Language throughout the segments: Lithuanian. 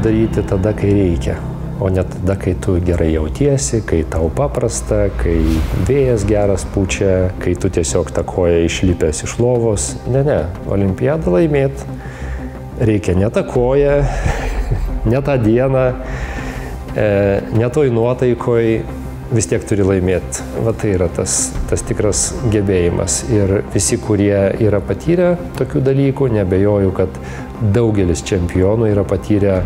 daryti tada, kai reikia, o ne tada, kai tu gerai jautiesi, kai tau paprasta, kai vėjas geras pučia, kai tu tiesiog tą koją išlipęs iš lovos. Ne, olimpiadą laimėti reikia ne tą koją, ne tą dieną, ne toj nuotaikoj, vis tiek turi laimėti. Va tai yra tas tikras gebėjimas. Ir visi, kurie yra patyrę tokių dalykų, nebejoju, kad daugelis čempionų yra patyrę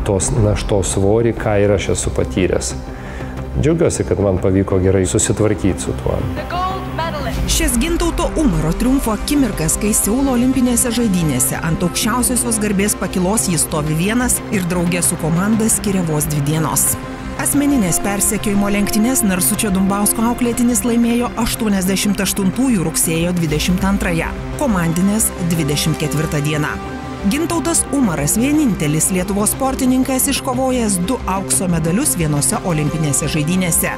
tos naštos svorį, ką ir aš esu patyręs. Džiaugiuosi, kad man pavyko gerai susitvarkyti su tuo. Šias Gintauto Umaro triumfo akimirkas, kai Seulo olimpinėse žaidynėse ant aukščiausiosios garbės pakilos jis stovi vienas ir draugė su komanda skiria vos 2 dienos. Asmeninės persekiojimo lenktynes Narsučio Dumbausko auklėtinis laimėjo 88 rugsėjo 22, komandinės 24 dieną. Gintautas Umaras vienintelis Lietuvos sportininkas iškovojęs 2 aukso medalius vienose olimpinėse žaidynėse.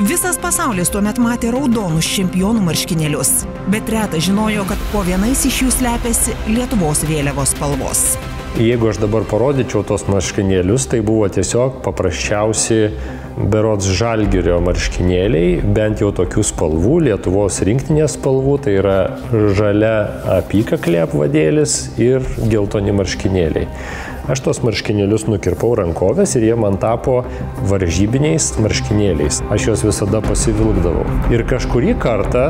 Visas pasaulis tuomet matė raudonus čempionų marškinėlius, bet retas žinojo, kad po vienais iš jų slepiasi Lietuvos vėliavos spalvos. Jeigu aš dabar parodyčiau tos marškinėlius, tai buvo tiesiog paprasčiausi berods Žalgirio marškinėliai, bent jau tokių spalvų, Lietuvos rinktinės spalvų, tai yra žalia apykaklė apvadėlis ir geltoni marškinėliai. Aš tos marškinėlius nukirpau rankovės ir jie man tapo varžybiniais marškinėliais. Aš juos visada pasivilkdavau. Ir kažkurį kartą,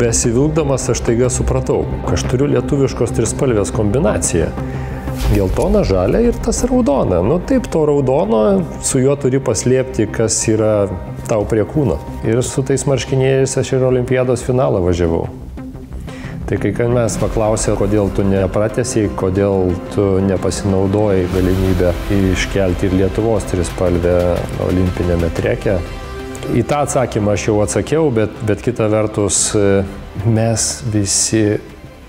besivilkdamas, aš taiga supratau, kad aš turiu lietuviškos trispalvės kombinaciją. Geltona, žalia ir tas raudona. Nu taip, to raudono, su juo turi paslėpti, kas yra tau prie kūno. Ir su tais marškinėliais aš ir olimpiados finalą važiavau. Tai kai mes paklausė, kodėl tu nepratęsiai, kodėl tu nepasinaudojai galimybę iškelti ir Lietuvos trispalvę olimpinėme treke. Į tą atsakymą aš jau atsakiau, bet kita vertus mes visi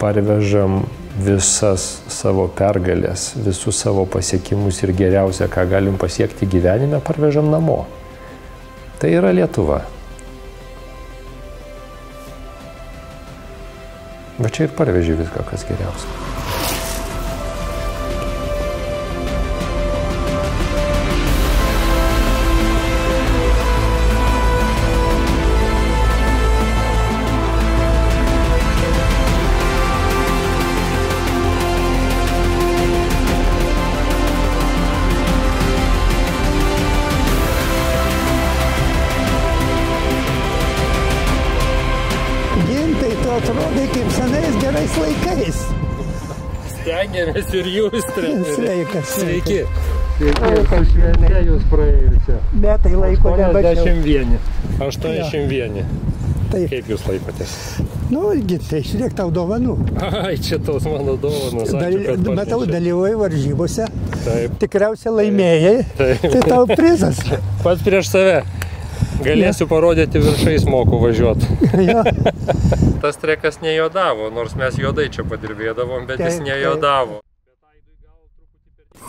parvežam visas savo pergalės, visus savo pasiekimus ir geriausia, ką galim pasiekti gyvenime, parvežam namo. Tai yra Lietuva. Bet čia ir parveži viską, kas geriausia. Atrodai kaip senais gerais laikais. Stengiamės ir jūs, treneri. Sveikas. Sveiki. Sveiki, šventėjus praėjusią. Metai laiko nebačiau. 81. Tai, kaip jūs laikotės? nu, tai žiūrėk tau dovanų. Ai, čia tos mano dovanos. Ačiū, kad Matau, dalyvauji varžybose. Taip. Tikriausiai laimėjai. Taip. Tai tau prizas. Pats prieš save. Galėsiu parodyti, viršais moku važiuoti. Ja. Tas trekas nejodavo, nors mes juodai čia padirbėdavom, bet jis nejodavo.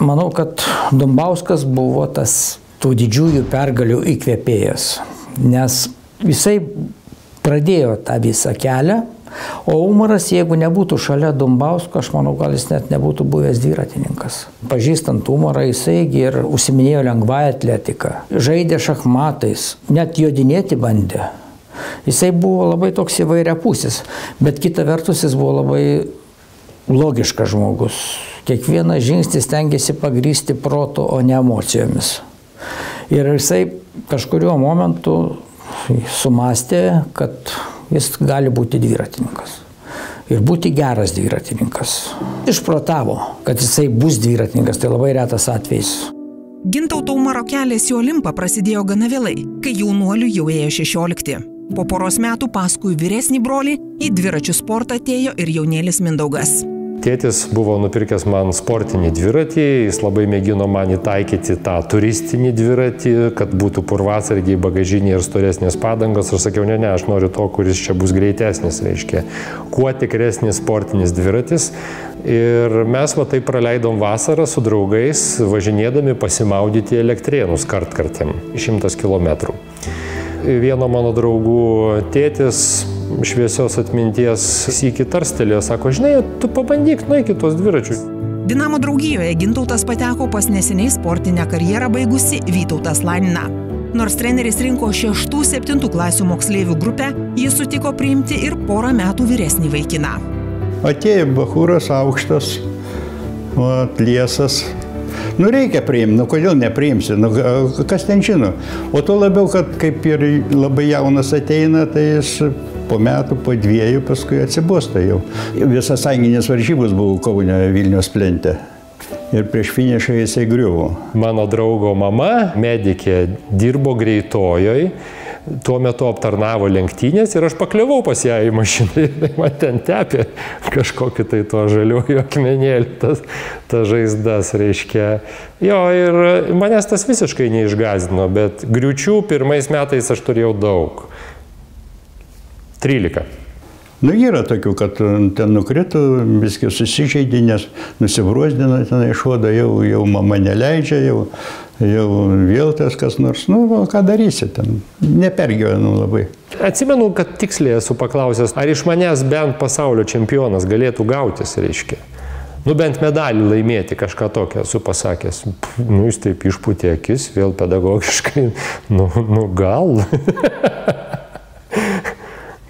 Manau, kad Dumbauskas buvo tas tų didžiųjų pergalių įkvėpėjas, nes jisai pradėjo tą visą kelią, o Umaras, jeigu nebūtų šalia Dumbausko, aš manau, gal jis net nebūtų buvęs dviratininkas. Pažįstant Umarą, jisai ir užsiminėjo lengvąją atletiką, žaidė šachmatais, net jodinėti bandė. Jisai buvo labai toks įvairiapusis, bet kita vertus jis buvo labai logiškas žmogus. Kiekvieną žingsnį stengiasi pagrįsti protu, o ne emocijomis. Ir jisai kažkuriuo momentu sumastė, kad jis gali būti dviratininkas. Ir būti geras dviratininkas. Išprotavo, kad jisai bus dviratininkas, tai labai retas atvejis. Gintauto Umaro kelias į Olimpą prasidėjo gana vėlai, kai jaunuolių jau ėjo 16. Po poros metų paskui vyresnį brolį į dviračių sportą atėjo ir jaunėlis Mindaugas. Tėtis buvo nupirkęs man sportinį dviratį, jis labai mėgino man įtaikyti tą turistinį dviratį, kad būtų purvasargiai, bagažiniai ir storesnės padangos. Aš sakiau, ne, aš noriu to, kuris čia bus greitesnis, reiškia, kuo tikresnis sportinis dviratis. Ir mes va taip praleidom vasarą su draugais, važinėdami pasimaudyti Elektrėnus kartkartėm, 100 kilometrų. Vieno mano draugų tėtis šviesios atminties sykį tarstelėjo, sako, žinai, tu pabandyk, nueik į tuos dviračius. Dinamo draugijoje Gintautas pateko pas neseniai sportinę karjerą baigusi Vytautas Lanina. Nors treneris rinko 6-7 klasių moksleivių grupę, jis sutiko priimti ir porą metų vyresnį vaikiną. Atėjo bachūras aukštas, liesas. Reikia priimti, kodėl nepriimsi, kas ten žino. O tuo labiau, kad kaip ir labai jaunas ateina, tai jis po metų, po 2 paskui atsibosta jau. Visas sąjunginės varžybos buvo Kaune Vilniaus plente. Ir prieš finišą jisai griuvo. Mano draugo mama, medikė, dirbo greitojoj, tuo metu aptarnavo lenktynės ir aš pakliuvau pas ją į mašiną ir man ten tepė kažkokį tai to žaliųjų akmenėlį, tas žaizdas, reiškia. Jo, ir manęs tas visiškai neišgąsdino, bet griūčių pirmais metais aš turėjau daug. 13. Yra tokių, kad ten nukrito, viskai susižeidė, nes nusibruosdino ten išodą, jau mama neleidžia, jau vėl tas kas nors, ką darysi ten, nepergyvenu labai. Atsimenu, kad tiksliai esu paklausęs, ar iš manęs bent pasaulio čempionas galėtų gautis, reiškia. Bent medalį laimėti, kažką tokio esu pasakęs. Jis taip išpūtė akis, vėl pedagogiškai, gal.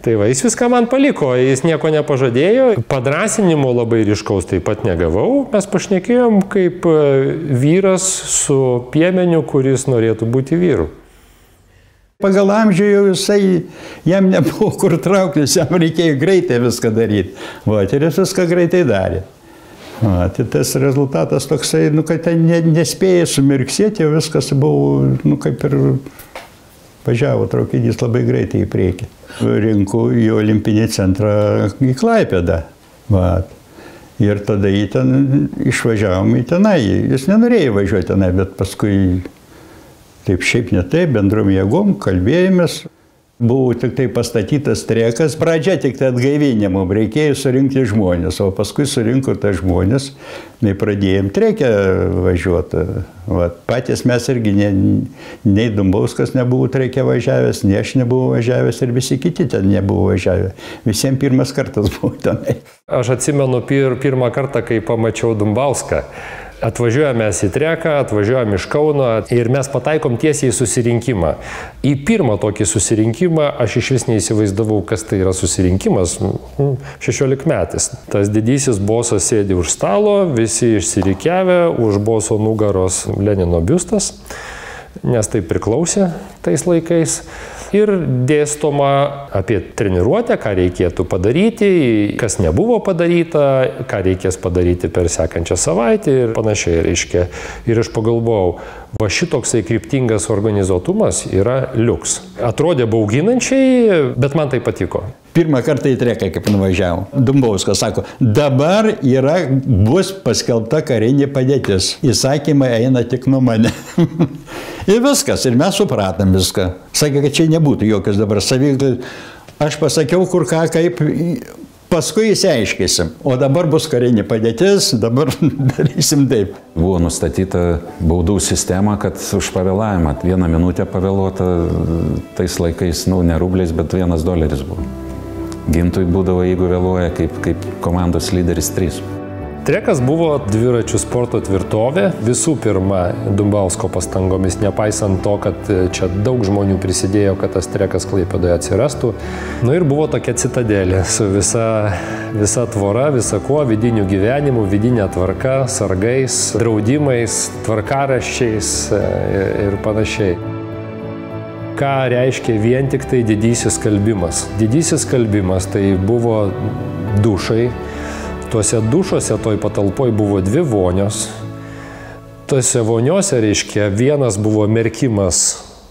Tai va, jis viską man paliko, jis nieko nepažadėjo, padrasinimo labai ryškaus taip pat negavau, mes pašnekėjom kaip vyras su piemeniu, kuris norėtų būti vyru. Pagal amžių jau jam nebuvo kur trauktis, jam reikėjo greitai viską daryti. Ir jis viską greitai darė. Tai tas rezultatas toksai, kad ten nespėjai sumirksėti, jau viskas buvo, kaip ir važiavo traukinys labai greitai į priekį. Rinku į olimpinį centrą į Klaipėdą. Ir tada išvažiavom į tenai. Jis nenorėjo važiuoti tenai, bet paskui taip šiaip ne taip, bendrom jėgom, kalbėjomės. Buvo tik tai pastatytas trekas. Pradžia tik tai atgaivinimo, reikėjo surinkti žmonės, o paskui surinko tą žmonės, pradėjom trekę važiuoti. Patys mes irgi, nei Dumbauskas nebuvo trekę važiavęs, nei aš nebuvau važiavęs ir visi kiti ten nebuvo važiavę. Visiems pirmas kartas buvo tenai. Aš atsimenu pirmą kartą, kai pamačiau Dumbauską. Atvažiuojame į treką, atvažiuojame iš Kauno ir mes pataikom tiesiai į susirinkimą. Į pirmą tokį susirinkimą aš iš vis neįsivaizdavau, kas tai yra susirinkimas, 16 metais. Tas didysis bosas sėdi už stalo, visi išsirikiavę, už boso nugaros Lenino biustas, nes tai priklausė tais laikais. Ir dėstoma apie treniruotę, ką reikėtų padaryti, kas nebuvo padaryta, ką reikės padaryti per sekančią savaitę ir panašiai, reiškia. Ir aš pagalvojau, va šitoksai kryptingas organizuotumas yra liuks. Atrodė bauginančiai, bet man tai patiko. Pirmą kartą į treką, kaip nuvažiavau. Dumbauskas sako, dabar bus paskelbta karinė padėtis. Įsakymai eina tik nuo mane. Ir viskas, ir mes supratom viską. Sakė, kad čia nebūtų jokios dabar savyklai. Aš pasakiau, kur ką, kaip, paskui įsiaiškysim. O dabar bus karinė padėtis, dabar darysim taip. Buvo nustatyta baudų sistema, kad už pavėlavimą. 1 minutę pavėluota tais laikais, ne rubliais, bet $1 buvo. Gintui būdavo, jeigu vėluoja, kaip komandos lyderis 3. Trekas buvo dviračių sporto tvirtovė. Visų pirma, Dumbausko pastangomis, nepaisant to, kad čia daug žmonių prisidėjo, kad tas trekas Klaipėdoje atsirastų. Ir buvo tokia citadelė su visa tvora, visa kuo, vidiniu gyvenimu, vidinė tvarka, sargais, draudimais, tvarkaraščiais ir panašiai. Ką reiškia vien tik tai didysis skalbimas? Didysis skalbimas tai buvo dušai. Tuose dušuose toj patalpoj buvo 2 vonios. Tuose voniose, reiškia, vienas buvo merkimas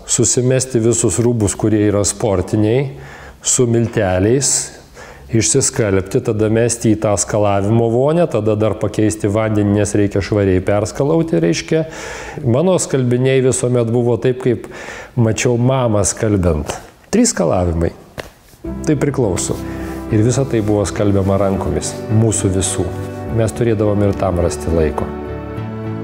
susimesti visus rūbus, kurie yra sportiniai, su milteliais, išsiskalbti, tada mesti į tą skalavimo vonę, tada dar pakeisti vandenį, nes reikia švariai perskalauti, reiškia. Mano skalbiniai visuomet buvo taip, kaip mačiau mamą skalbiant. 3 skalavimai. Tai priklauso. Ir visa tai buvo skalbiama rankomis, mūsų visų. Mes turėdavom ir tam rasti laiko.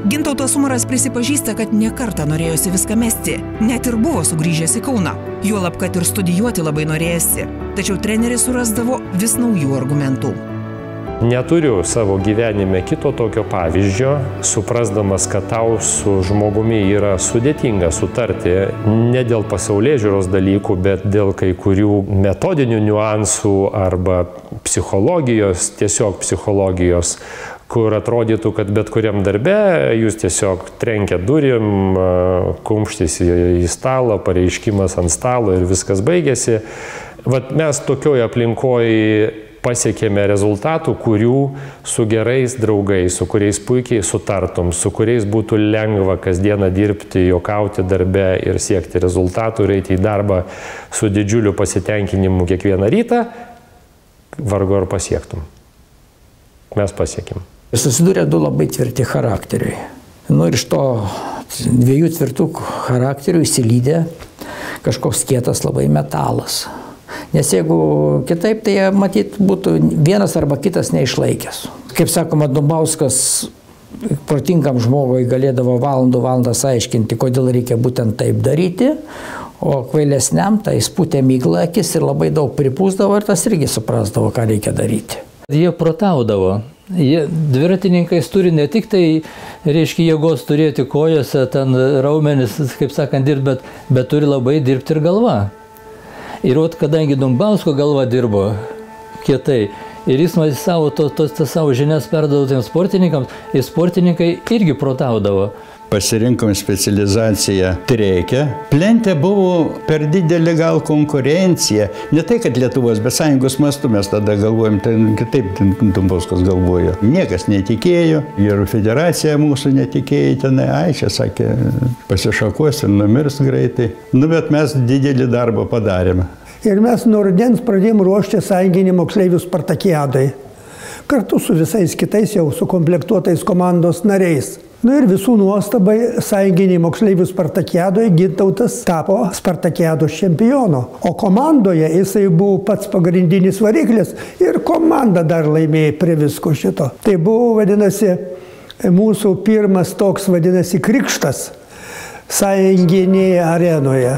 Gintautas Umaras prisipažįsta, kad ne kartą norėjosi viską mesti. Net ir buvo sugrįžęs į Kauną. Juolab, kad ir studijuoti labai norėjosi. Tačiau treneris surasdavo vis naujų argumentų. Neturiu savo gyvenime kito tokio pavyzdžio, suprasdamas, kad tau su žmogumi yra sudėtinga sutarti ne dėl pasaulėžiūros dalykų, bet dėl kai kurių metodinių niuansų arba psichologijos, tiesiog psichologijos, kur atrodytų, kad bet kuriam darbe jūs tiesiog trenkia durim, kumštis į stalą, pareiškimas ant stalo ir viskas baigėsi. Vat mes tokioj aplinkoje pasiekėme rezultatų, kurių su gerais draugais, su kuriais puikiai sutartum, su kuriais būtų lengva kasdieną dirbti, juokauti darbe ir siekti rezultatų ir eiti į darbą su didžiuliu pasitenkinimu kiekvieną rytą, vargu ar pasiektum. Mes pasiekėm. Susidūrė du labai tvirti charakteriai. Ir iš to dviejų tvirtų charakterių įsilydė kažkoks kietas labai metalas. Nes jeigu kitaip, tai matyt būtų vienas arba kitas neišlaikęs. Kaip sakoma, Dumbauskas protingam žmogui galėdavo valandas aiškinti, kodėl reikia būtent taip daryti, o kvailesniam tai spūtė miglą akis ir labai daug pripūsdavo ir tas irgi suprasdavo, ką reikia daryti. Jie protaudavo. Dviratininkais turi ne tik tai, reiškia, jėgos turėti kojose, ten raumenis, kaip sakant, dirbti, bet turi labai dirbti ir galva. Ir kadangi Dumbausko galva dirbo kietai ir jis savo žinias perdavo tiems sportininkams, ir sportininkai irgi protaudavo. Pasirinkom specializaciją Treike. Plente buvo per didelė gal konkurencija. Ne tai, kad Lietuvos, bet sąjungos mastu mes tada galvojom, tai kitaip Dumbauskas galvojo. Niekas netikėjo, ir federacija mūsų netikėjo tenai. Čia sakė, pasišakos ir numirs greitai. Bet mes didelį darbą padarėme. Ir mes nuo rudens pradėjom ruošti sąjunginį moksleivių spartakiadai. Kartu su visais kitais jau sukomplektuotais komandos nariais. Ir visų nuostabai sąjunginiai moksleivių spartakiadoje Gintautas tapo spartakiados čempionu. O komandoje jisai buvo pats pagrindinis variklis ir komanda dar laimėjo prie visko šito. Tai buvo, vadinasi, mūsų pirmas toks, vadinasi, krikštas sąjunginėje arenoje.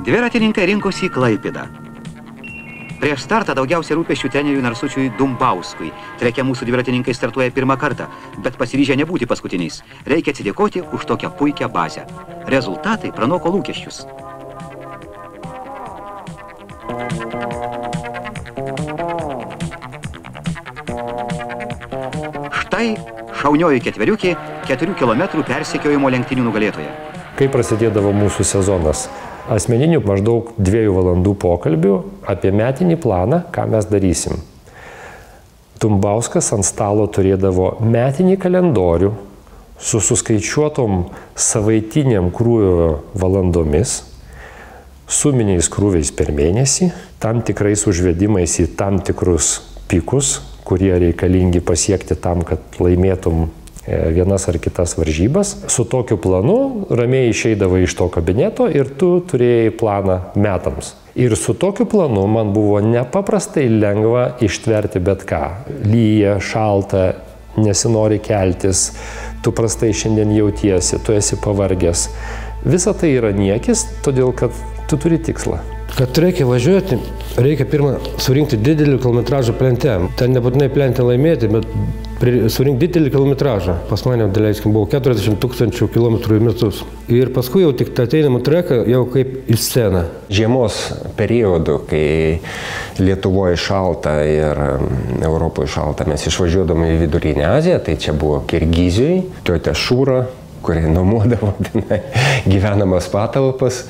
Dviratininkai rinkosi į Klaipėdą. Prieš startą daugiausiai rūpesčių treneriui Narsučiui Dumbauskui. Treke mūsų dviratininkai startuoja pirmą kartą, bet pasiryžę nebūti paskutiniais. Reikia atsidėkoti už tokią puikią bazę. Rezultatai pranoko lūkesčius. Štai šaunioji ketveriukė 4 kilometrų persekiojimo lenktynių nugalėtoja. Kai prasidėdavo mūsų sezonas? Asmeninių maždaug 2 valandų pokalbių apie metinį planą, ką mes darysim. Dumbauskas ant stalo turėdavo metinį kalendorių su suskaičiuotom savaitiniam krūvio valandomis, suminiais krūviais per mėnesį, tam tikrais užvedimais į tam tikrus pikus, kurie reikalingi pasiekti tam, kad laimėtum vienas ar kitas varžybas. Su tokiu planu ramiai išeidavo iš to kabineto ir tu turėjai planą metams. Ir su tokiu planu man buvo nepaprastai lengva ištverti bet ką. Lyja, šalta, nesinori keltis, tu prastai šiandien jautiesi, tu esi pavargęs. Visa tai yra niekis, todėl kad tu turi tikslą. Kad reikia važiuoti, reikia pirmą surinkti didelį kilometražą plente. Ten nebūtinai plente laimėti, bet surinkti didelį kilometražą. Pas mane, daleiskim, buvo 40 000 kilometrų į metus. Ir paskui jau tik ateinam treką jau kaip į sceną. Žiemos periodu, kai Lietuvoje šalta ir Europoje šalta, mes išvažiuodami į Vidurinę Aziją, tai čia buvo Kirgizijoje, tėtė Šūra, kurie nuomodavo gyvenamas patalpas.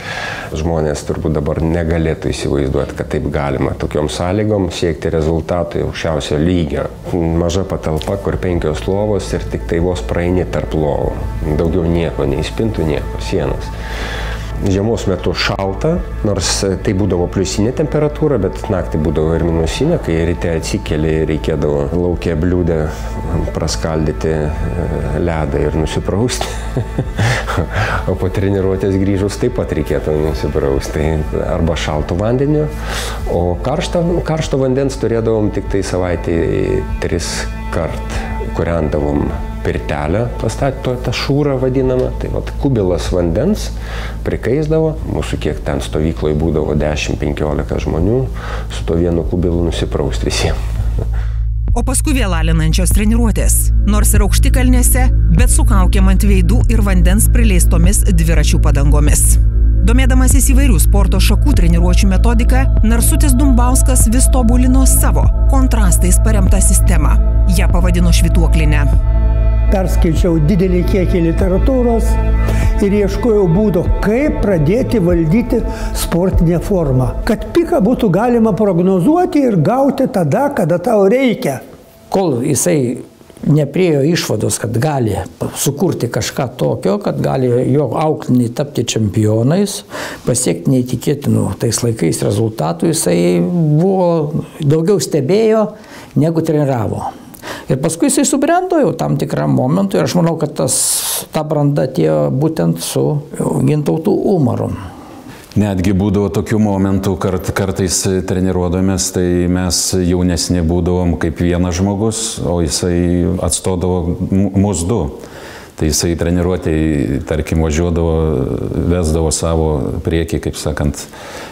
Žmonės turbūt dabar negalėtų įsivaizduoti, kad taip galima tokiom sąlygom siekti rezultatų aukščiausio lygio. Maža patalpa, kur 5 lovos ir tik tai vos praeini tarp lovų. Daugiau nieko, nei spintų, nieko, sienos. Žiemos metu šalta, nors tai būdavo pliusinė temperatūra, bet naktį būdavo ir minusinė, kai ryte atsikeli, reikėdavo lauke bliūdę praskaldyti ledą ir nusiprausti. O po treniruotės grįžus taip pat reikėtų nusiprausti. Arba šaltų vandeniu, o karšto vandens turėdavom tik tai savaitį 3 kart, kūrendavom pirtelę, pastatė šūrą vadinamą, tai vat kubilas vandens prikaisdavo, mūsų kiek ten stovykloje būdavo 10-15 žmonių, su to vienu kubilu nusipraust visiems. O paskui vėl alinančios treniruotės. Nors ir aukštikalnėse, bet su kaukėm ant veidų ir vandens prileistomis dviračių padangomis. Domėdamasis įvairių sporto šakų treniruočių metodiką, Narsutis Dumbauskas vis tobulino savo kontrastais paremtą sistemą. Ją pavadino švytuoklinę. Perskaičiau didelį kiekį literatūros ir ieškojau būdo, kaip pradėti valdyti sportinę formą. Kad piką būtų galima prognozuoti ir gauti tada, kada tau reikia. Kol jisai nepriejo išvados, kad gali sukurti kažką tokio, kad gali jo aukliniai tapti čempionais, pasiekti neįtikėtinų tais laikais rezultatų, jisai buvo daugiau stebėjo, negu treniravo. Ir paskui jisai subrendo jau tam tikram momentui ir aš manau, kad ta branda atėjo būtent su Gintautu Umaru. Netgi būdavo tokių momentų, kartais treniruodamės, tai mes jaunesni būdavom kaip vienas žmogus, o jisai atstodavo mus du. Tai jisai treniruotėj, tarkim, važiuodavo, vesdavo savo priekį, kaip sakant,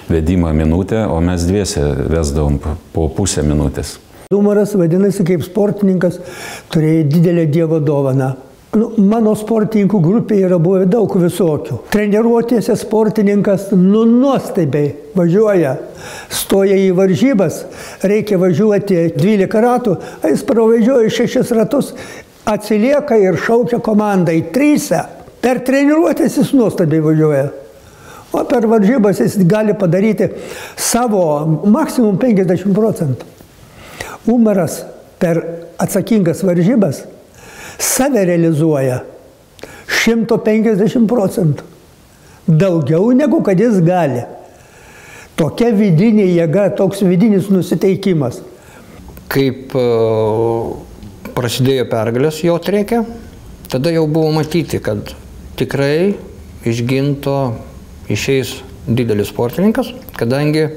vedimą minutę, o mes dviese vesdavom po pusę minutės. Umaras, vadinasi, kaip sportininkas, turėjo didelę Dievo dovaną. Mano sportininkų grupėje yra buvę daug visokių. Treniruotėse sportininkas nuostabiai važiuoja, stoja į varžybas, reikia važiuoti 12 ratų, jis pravažiuoja 6 ratus, atsilieka ir šaukia komandai 3. Per treniruotės jis nuostabiai važiuoja. O per varžybas jis gali padaryti savo maksimum 50%. Umaras per atsakingas varžybas save realizuoja 150%. Daugiau negu kad jis gali. Tokia vidinė jėga, toks vidinis nusiteikimas. Kaip prasidėjo pergalės jo treke, tada jau buvo matyti, kad tikrai iš Ginto išeis didelis sportininkas, kadangi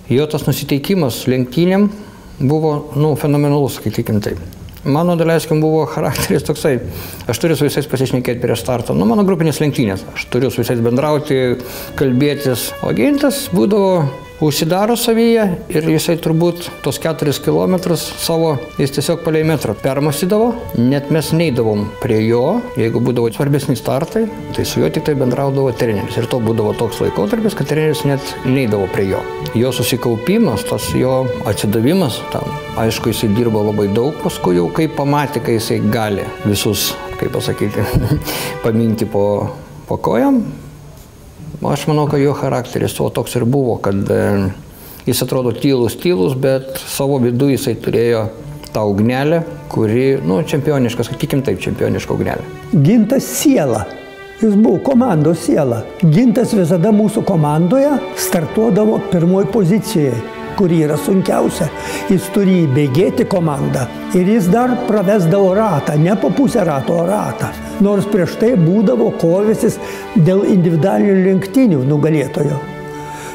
jo tas nusiteikimas lenktynėm buvo, fenomenalus, sakykim taip. Mano, daleiskim, buvo charakteris toksai, aš turiu su visais pasišnekėti prieš startą, mano grupinės lenktynės, aš turiu su visais bendrauti, kalbėtis, o Gintas būdavo užsidaro savyje ir jisai turbūt tos 4 kilometrus savo, jis tiesiog palei metrą permąstydavo, net mes neidavom prie jo, jeigu būdavo svarbesni startai, tai su juo tik tai bendraudavo treneris. Ir to būdavo toks laikotarpis, kad treneris net neidavo prie jo. Jo susikaupimas, tas jo atsidavimas, tam, aišku, jisai dirbo labai daug, paskui jau kaip pamatė, kai jisai gali visus, kaip pasakyti, paminti po kojam. Aš manau, kad jo charakteris toks ir buvo, kad jis atrodo tylus, bet savo vidu jisai turėjo tą ugnelę, kuri, čempioniška, sakykim taip, čempioniška ugnelė. Gintas siela. Jis buvo komandos siela. Gintas visada mūsų komandoje startuodavo pirmoji pozicijoje, kuri yra sunkiausia. Jis turi įbėgėti komandą ir jis dar pravesdavo ratą, ne po pusę rato, o ratą. Nors prieš tai būdavo kovėsis dėl individualinių lenktynių nugalėtojo.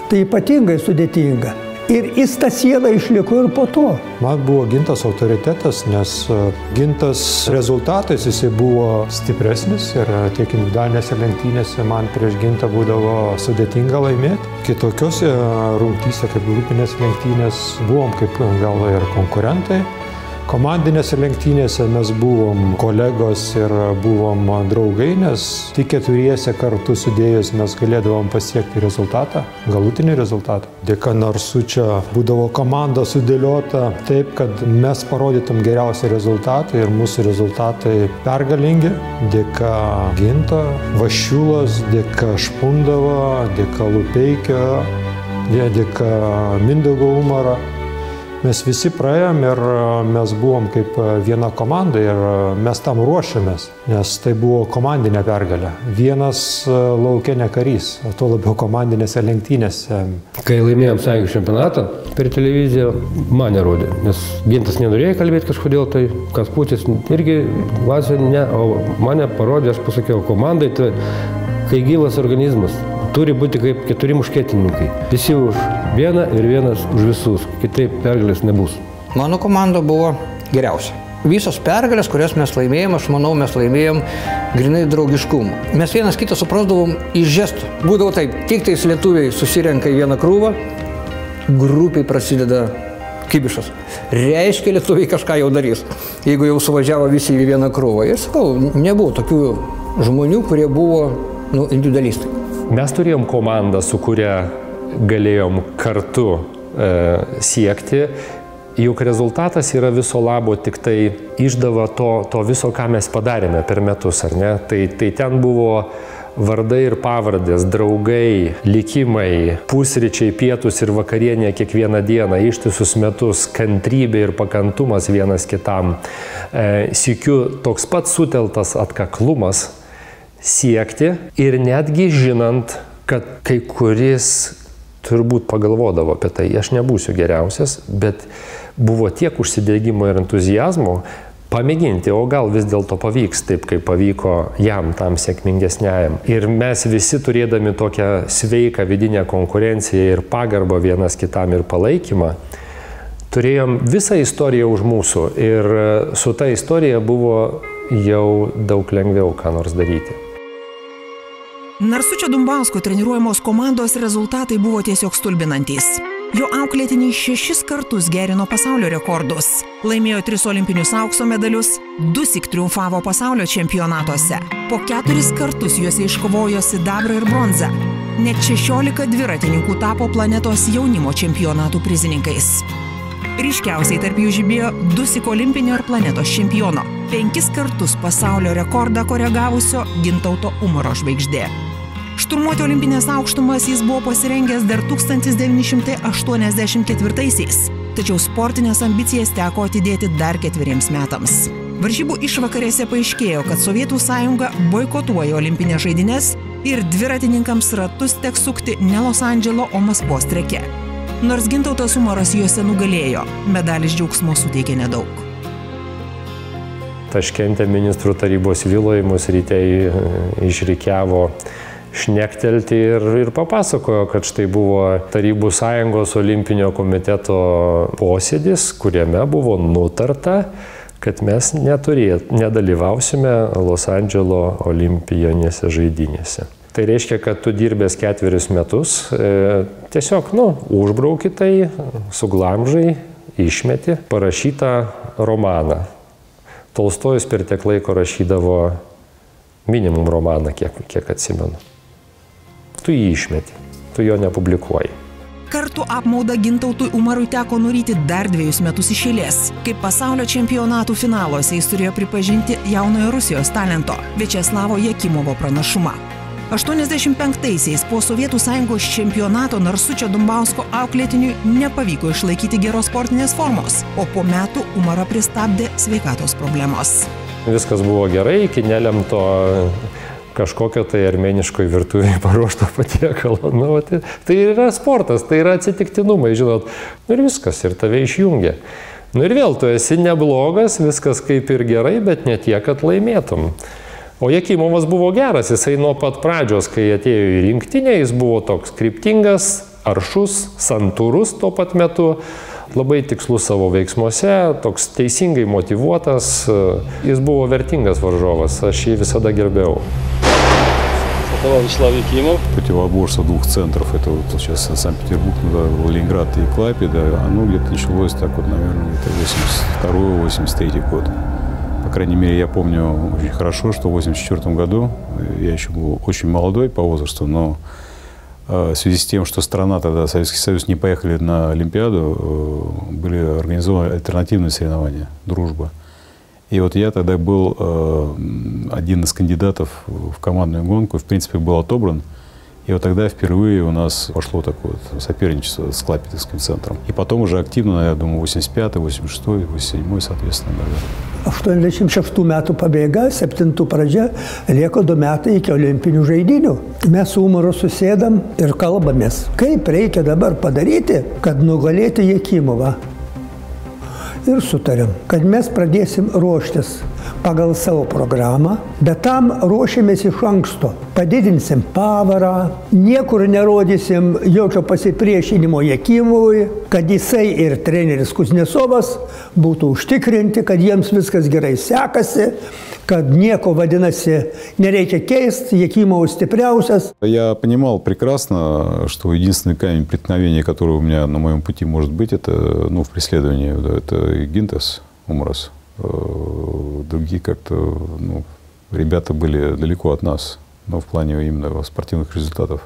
Tai ypatingai sudėtinga. Ir jis tą sielą išliko ir po to. Man buvo Gintas autoritetas, nes Gintas rezultatais jisai buvo stipresnis ir tiek individualinėse lenktynėse man prieš Gintą būdavo sudėtinga laimėti. Kitokiose rungtyse, kaip grupinės lenktynės, buvom kaip gal ir konkurentai. Komandinėse lenktynėse mes buvom kolegos ir buvom draugai, nes tik 4 kartu sudėjus mes galėdavom pasiekti rezultatą, galutinį rezultatą. Dėka Narsučio būdavo komanda sudėliota taip, kad mes parodytum geriausią rezultatą ir mūsų rezultatai pergalingi. Dėka Ginto, Vašiulos, dėka Špundavo, dėka Lupeikio, dėka Mindaugo Umaro. Mes visi praėjom ir mes buvom kaip viena komanda ir mes tam ruošiamės, nes tai buvo komandinė pergalė. Vienas lauke ne karys, o tuo labiau komandinėse lenktynėse. Kai laimėjom sąjungų čempionatą per televiziją, mane rodė, nes Gintas nenorėjo kalbėti kažkodėl, tai Kasputis irgi Lasė ne, o mane parodė, aš pasakiau, komandai tai kai gyvas organizmas. Turi būti kaip 4 muškietininkai. Visi už vieną ir vienas už visus. Kitaip pergalės nebus. Mano komanda buvo geriausia. Visos pergalės, kurias mes laimėjom, aš manau, mes laimėjom grinai draugiškumą. Mes vienas kitą suprasdavom iš žestų. Būdavo taip, tik tais lietuviai susirenka į vieną krūvą, grupiai prasideda Kibišas. Reiškia, lietuviai kažką jau darys, jeigu jau suvažiavo visi į vieną krūvą. Ir sakau, nebuvo tokių žmonių, kurie buvo individualistai. Mes turėjom komandą, su kuria galėjom kartu siekti, juk rezultatas yra viso labo tik tai išdava to viso, ką mes padarėme per metus, ar ne? Tai ten buvo vardai ir pavardės, draugai, likimai, pusryčiai, pietus ir vakarienė kiekvieną dieną, ištisus metus, kantrybė ir pakantumas vienas kitam. Sykiu toks pat suteltas atkaklumas siekti ir netgi žinant, kad kai kuris turbūt pagalvodavo apie tai, aš nebūsiu geriausias, bet buvo tiek užsidėgymo ir entuzijazmo, pamėginti, o gal vis dėlto pavyks taip, kaip pavyko jam, tam sėkmingesniajam. Ir mes visi turėdami tokią sveiką vidinę konkurenciją ir pagarbą vienas kitam ir palaikymą, turėjom visą istoriją už mūsų ir su ta istorija buvo jau daug lengviau ką nors daryti. Narsučio Dumbausko treniruojamos komandos rezultatai buvo tiesiog stulbinantys. Jo auklėtiniai 6 kartus gerino pasaulio rekordus, laimėjo 3 olimpinius aukso medalius, 2 triumfavo pasaulio čempionatuose, po 4 kartus juose iškovojo sidabrą ir bronzą. Net 16 dviratininkų tapo planetos jaunimo čempionatų prizininkais. Ryškiausiai tarp jų žibėjo 2 olimpinio ir planetos čempiono, 5 kartus pasaulio rekordą koregavusio Gintauto Umaro žvaigždė. Šturmuoti olimpinės aukštumas jis buvo pasirengęs dar 1984-aisiais, tačiau sportinės ambicijas teko atidėti dar 4 metams. Varžybų išvakarėse paaiškėjo, kad Sovietų sąjunga boikotuoja olimpinės žaidynės ir dviratininkams ratus teks sukti ne Los Andželo, o Maskvos treke. Nors Gintautas Umaras juose nugalėjo, medalis džiaugsmo suteikė nedaug. Taškente ministrų tarybos viloje mus ryte išrikiavo šnektelti ir papasakojo, kad štai buvo Tarybų sąjungos olimpinio komiteto posėdis, kuriame buvo nutarta, kad mes nedalyvausime Los Andželo olimpinėse žaidynėse. Tai reiškia, kad tu dirbęs 4 metus, tiesiog, užbrauki tai, suglamžai, išmeti parašytą romaną. Tolstojus per tiek laiko rašydavo minimum romaną, kiek atsimenu. Tu jį išmeti, tu jo nepublikuoji. Kartu apmaudą Gintautui Umarui teko nuryti dar 2 metus iš eilės. Kaip pasaulio čempionatų finaluose jis turėjo pripažinti jaunojo Rusijos talento Viačeslavo Jakimovo pranašumą. 85-aisiais po Sovietų sąjungos čempionato Narsučio Dumbausko auklėtiniui nepavyko išlaikyti geros sportinės formos, o po metų Umarą pristabdė sveikatos problemos. Viskas buvo gerai iki nelemto kažkokio tai armėniškoj virtuvėje paruošto patiekalo. Tai yra sportas, tai yra atsitiktinumai, žinot. Ir viskas, ir tave išjungia. Ir vėl tu esi neblogas, viskas kaip ir gerai, bet ne tiek, kad laimėtum. O Jakimovas buvo geras, jisai nuo pat pradžios, kai atėjo į rinktinę, jis buvo toks kryptingas, aršus, santūrus tuo pat metu, labai tikslus savo veiksmuose, toks teisingai motyvuotas, jis buvo vertingas varžovas, aš jį visada gerbėjau. Вячеслав Якимов. Противоборство 2 центров, это вот сейчас Санкт-Петербург, Ленинград и Клайпеда, оно где-то началось так вот, наверное, это 82-83 год. По крайней мере, я помню очень хорошо, что в 84 году, я еще был очень молодой по возрасту, но в связи с тем, что страна тогда, Советский Союз, не поехали на Олимпиаду, были организованы альтернативные соревнования, дружба. И вот я тогда был один из кандидатов в командную гонку, в принципе, был отобран. И вот тогда впервые у нас пошло такое вот соперничество с Клайпедским центром. И потом уже активно, я думаю, 85-й, 86-й, 87-й, соответственно, наверное. 86 metų pabaiga, 7 pradžia, lieko 2 metai iki olimpinių žaidynių. Mes su Umaru susėdam ir kalbamės, kaip reikia dabar padaryti, kad nugalėti Jakimovą. Ir sutarėm, kad mes pradėsim ruoštis pagal savo programą, bet tam ruošėmės iš anksto. Padidinsim pavarą, niekur nerodysim jokio pasipriešinimo Jakimovui, kad jisai ir treneris Kuznecovas būtų užtikrinti, kad jiems viskas gerai sekasi, kad nieko, vadinasi, нереке кейст, Якимов степряусас. Я понимал прекрасно, что единственный камень преткновения, который у меня на моем пути может быть, это, ну, в преследовании, да, это Гинтес, Умарас. Другие как-то, ну, ребята были далеко от нас, но в плане именно спортивных результатов.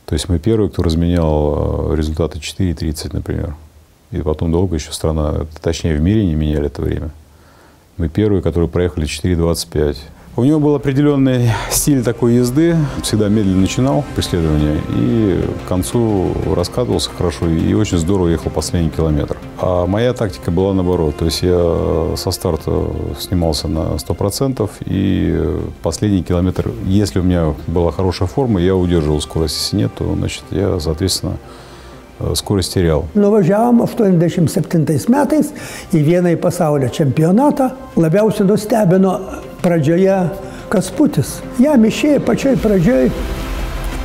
То есть мы первые, кто разменял результаты 4:30, например. И потом долго еще страна, точнее в мире не меняли это время. Мы первые, которые проехали 4:25. У него был определенный стиль такой езды. Всегда медленно начинал преследование и к концу раскатывался хорошо и очень здорово ехал последний километр. А моя тактика была наоборот. То есть я со старта снимался на 100% и последний километр, если у меня была хорошая форма, я удерживал скорость. Если нет, то, значит, я, соответственно, скорость терял. Nuvažiavom 87 metais į vieną į pasaulio čempionatą. Labiausiai nustebino pradžioje Kasputis. Jam išėjo pačioj pradžioj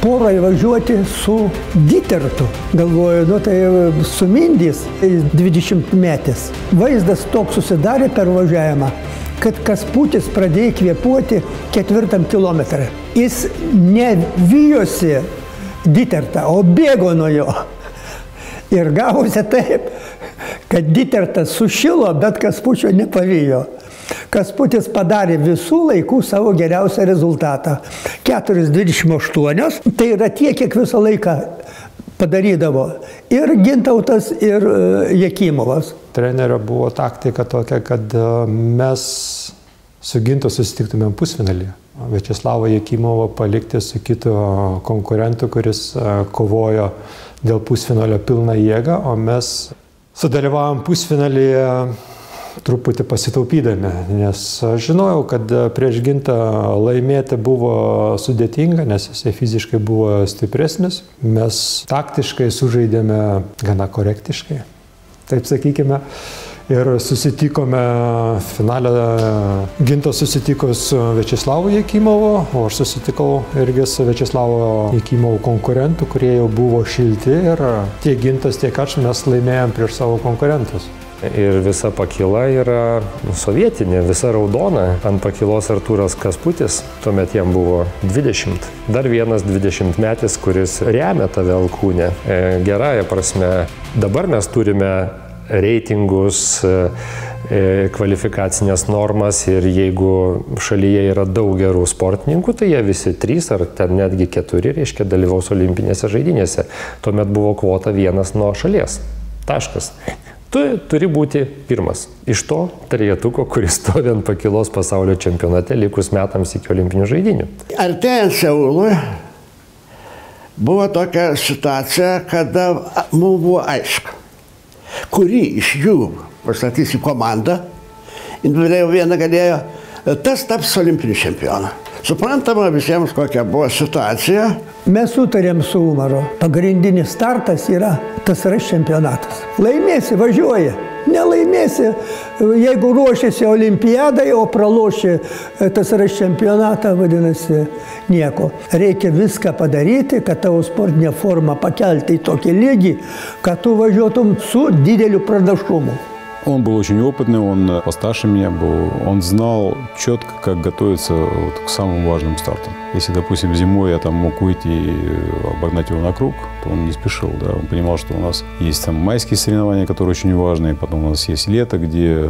porą įvažiuoti su Ditertu. Galvoju, nu tai sumindys 20 metais. Vaizdas toks susidarė per važiavimą, kad Kasputis pradėjo kvėpuoti 4 kilometrą. Jis nevijosi Ditertą, o bėgo nuo jo. Ir gavosi taip, kad Ditertas sušilo, bet Kaspučio nepavijo. Kasputis padarė visų laikų savo geriausią rezultatą. 4:28, tai yra tiek, kiek visą laiką padarydavo ir Gintautas, ir Jakimovas. Trenerio buvo taktika tokia, kad mes su Gintu susitiktumėm pusfinalyje. Viačeslavą Jakimovą palikti su kitu konkurentu, kuris kovojo dėl pusfinalio pilną jėgą, o mes sudalyvavom pusfinalyje truputį pasitaupydami, nes žinojau, kad prieš Gintą laimėti buvo sudėtinga, nes jisai fiziškai buvo stipresnis. Mes taktiškai sužaidėme gana korektiškai, taip sakykime. Ir susitikome finale, Gintas susitiko su Viačeslavu Jakimovu, o aš susitikau irgi su Viačeslavo Jakimovu konkurentų, kurie jau buvo šilti ir tiek Gintas, tiek aš mes laimėjom prieš savo konkurentus. Ir visa pakyla yra sovietinė, visa raudona. Ant pakylos Artūras Kasputis, tuomet jam buvo 20. Dar vienas 20-metis, kuris remia tave alkūnę. Gerąją prasme, dabar mes turime reitingus, kvalifikacinės normas ir jeigu šalyje yra daug gerų sportininkų, tai jie visi 3 ar ten netgi 4, reiškia, dalyvaus olimpinėse žaidynėse. Tuomet buvo kvota 1 nuo šalies. Taškas. Tu turi būti pirmas iš to trejetuko, kuris stovi ant pakylos pasaulio čempionate likus metams iki olimpinių žaidynių. Artėjant Seului buvo tokia situacija, kada mums buvo aišku, kurį iš jų pastatys į komandą, individualiai vieną galėjo, tas taps olimpiniu čempionu. Suprantama visiems, kokia buvo situacija. Mes sutarėm su Umaru. Pagrindinis startas yra TSRS čempionatas. Laimėsi, važiuoji. Nelaimėsi, jeigu ruošiasi olimpiadai, o praloši TSRS čempionatą, vadinasi, nieko. Reikia viską padaryti, kad tavo sportinę formą pakelti į tokį lygį, kad tu važiuotum su dideliu pranašumu. Он был очень опытный, он постарше меня был. Он знал четко, как готовиться вот к самым важным стартам. Если, допустим, зимой я там мог выйти и обогнать его на круг, то он не спешил. Да? Он понимал, что у нас есть там майские соревнования, которые очень важные, потом у нас есть лето, где,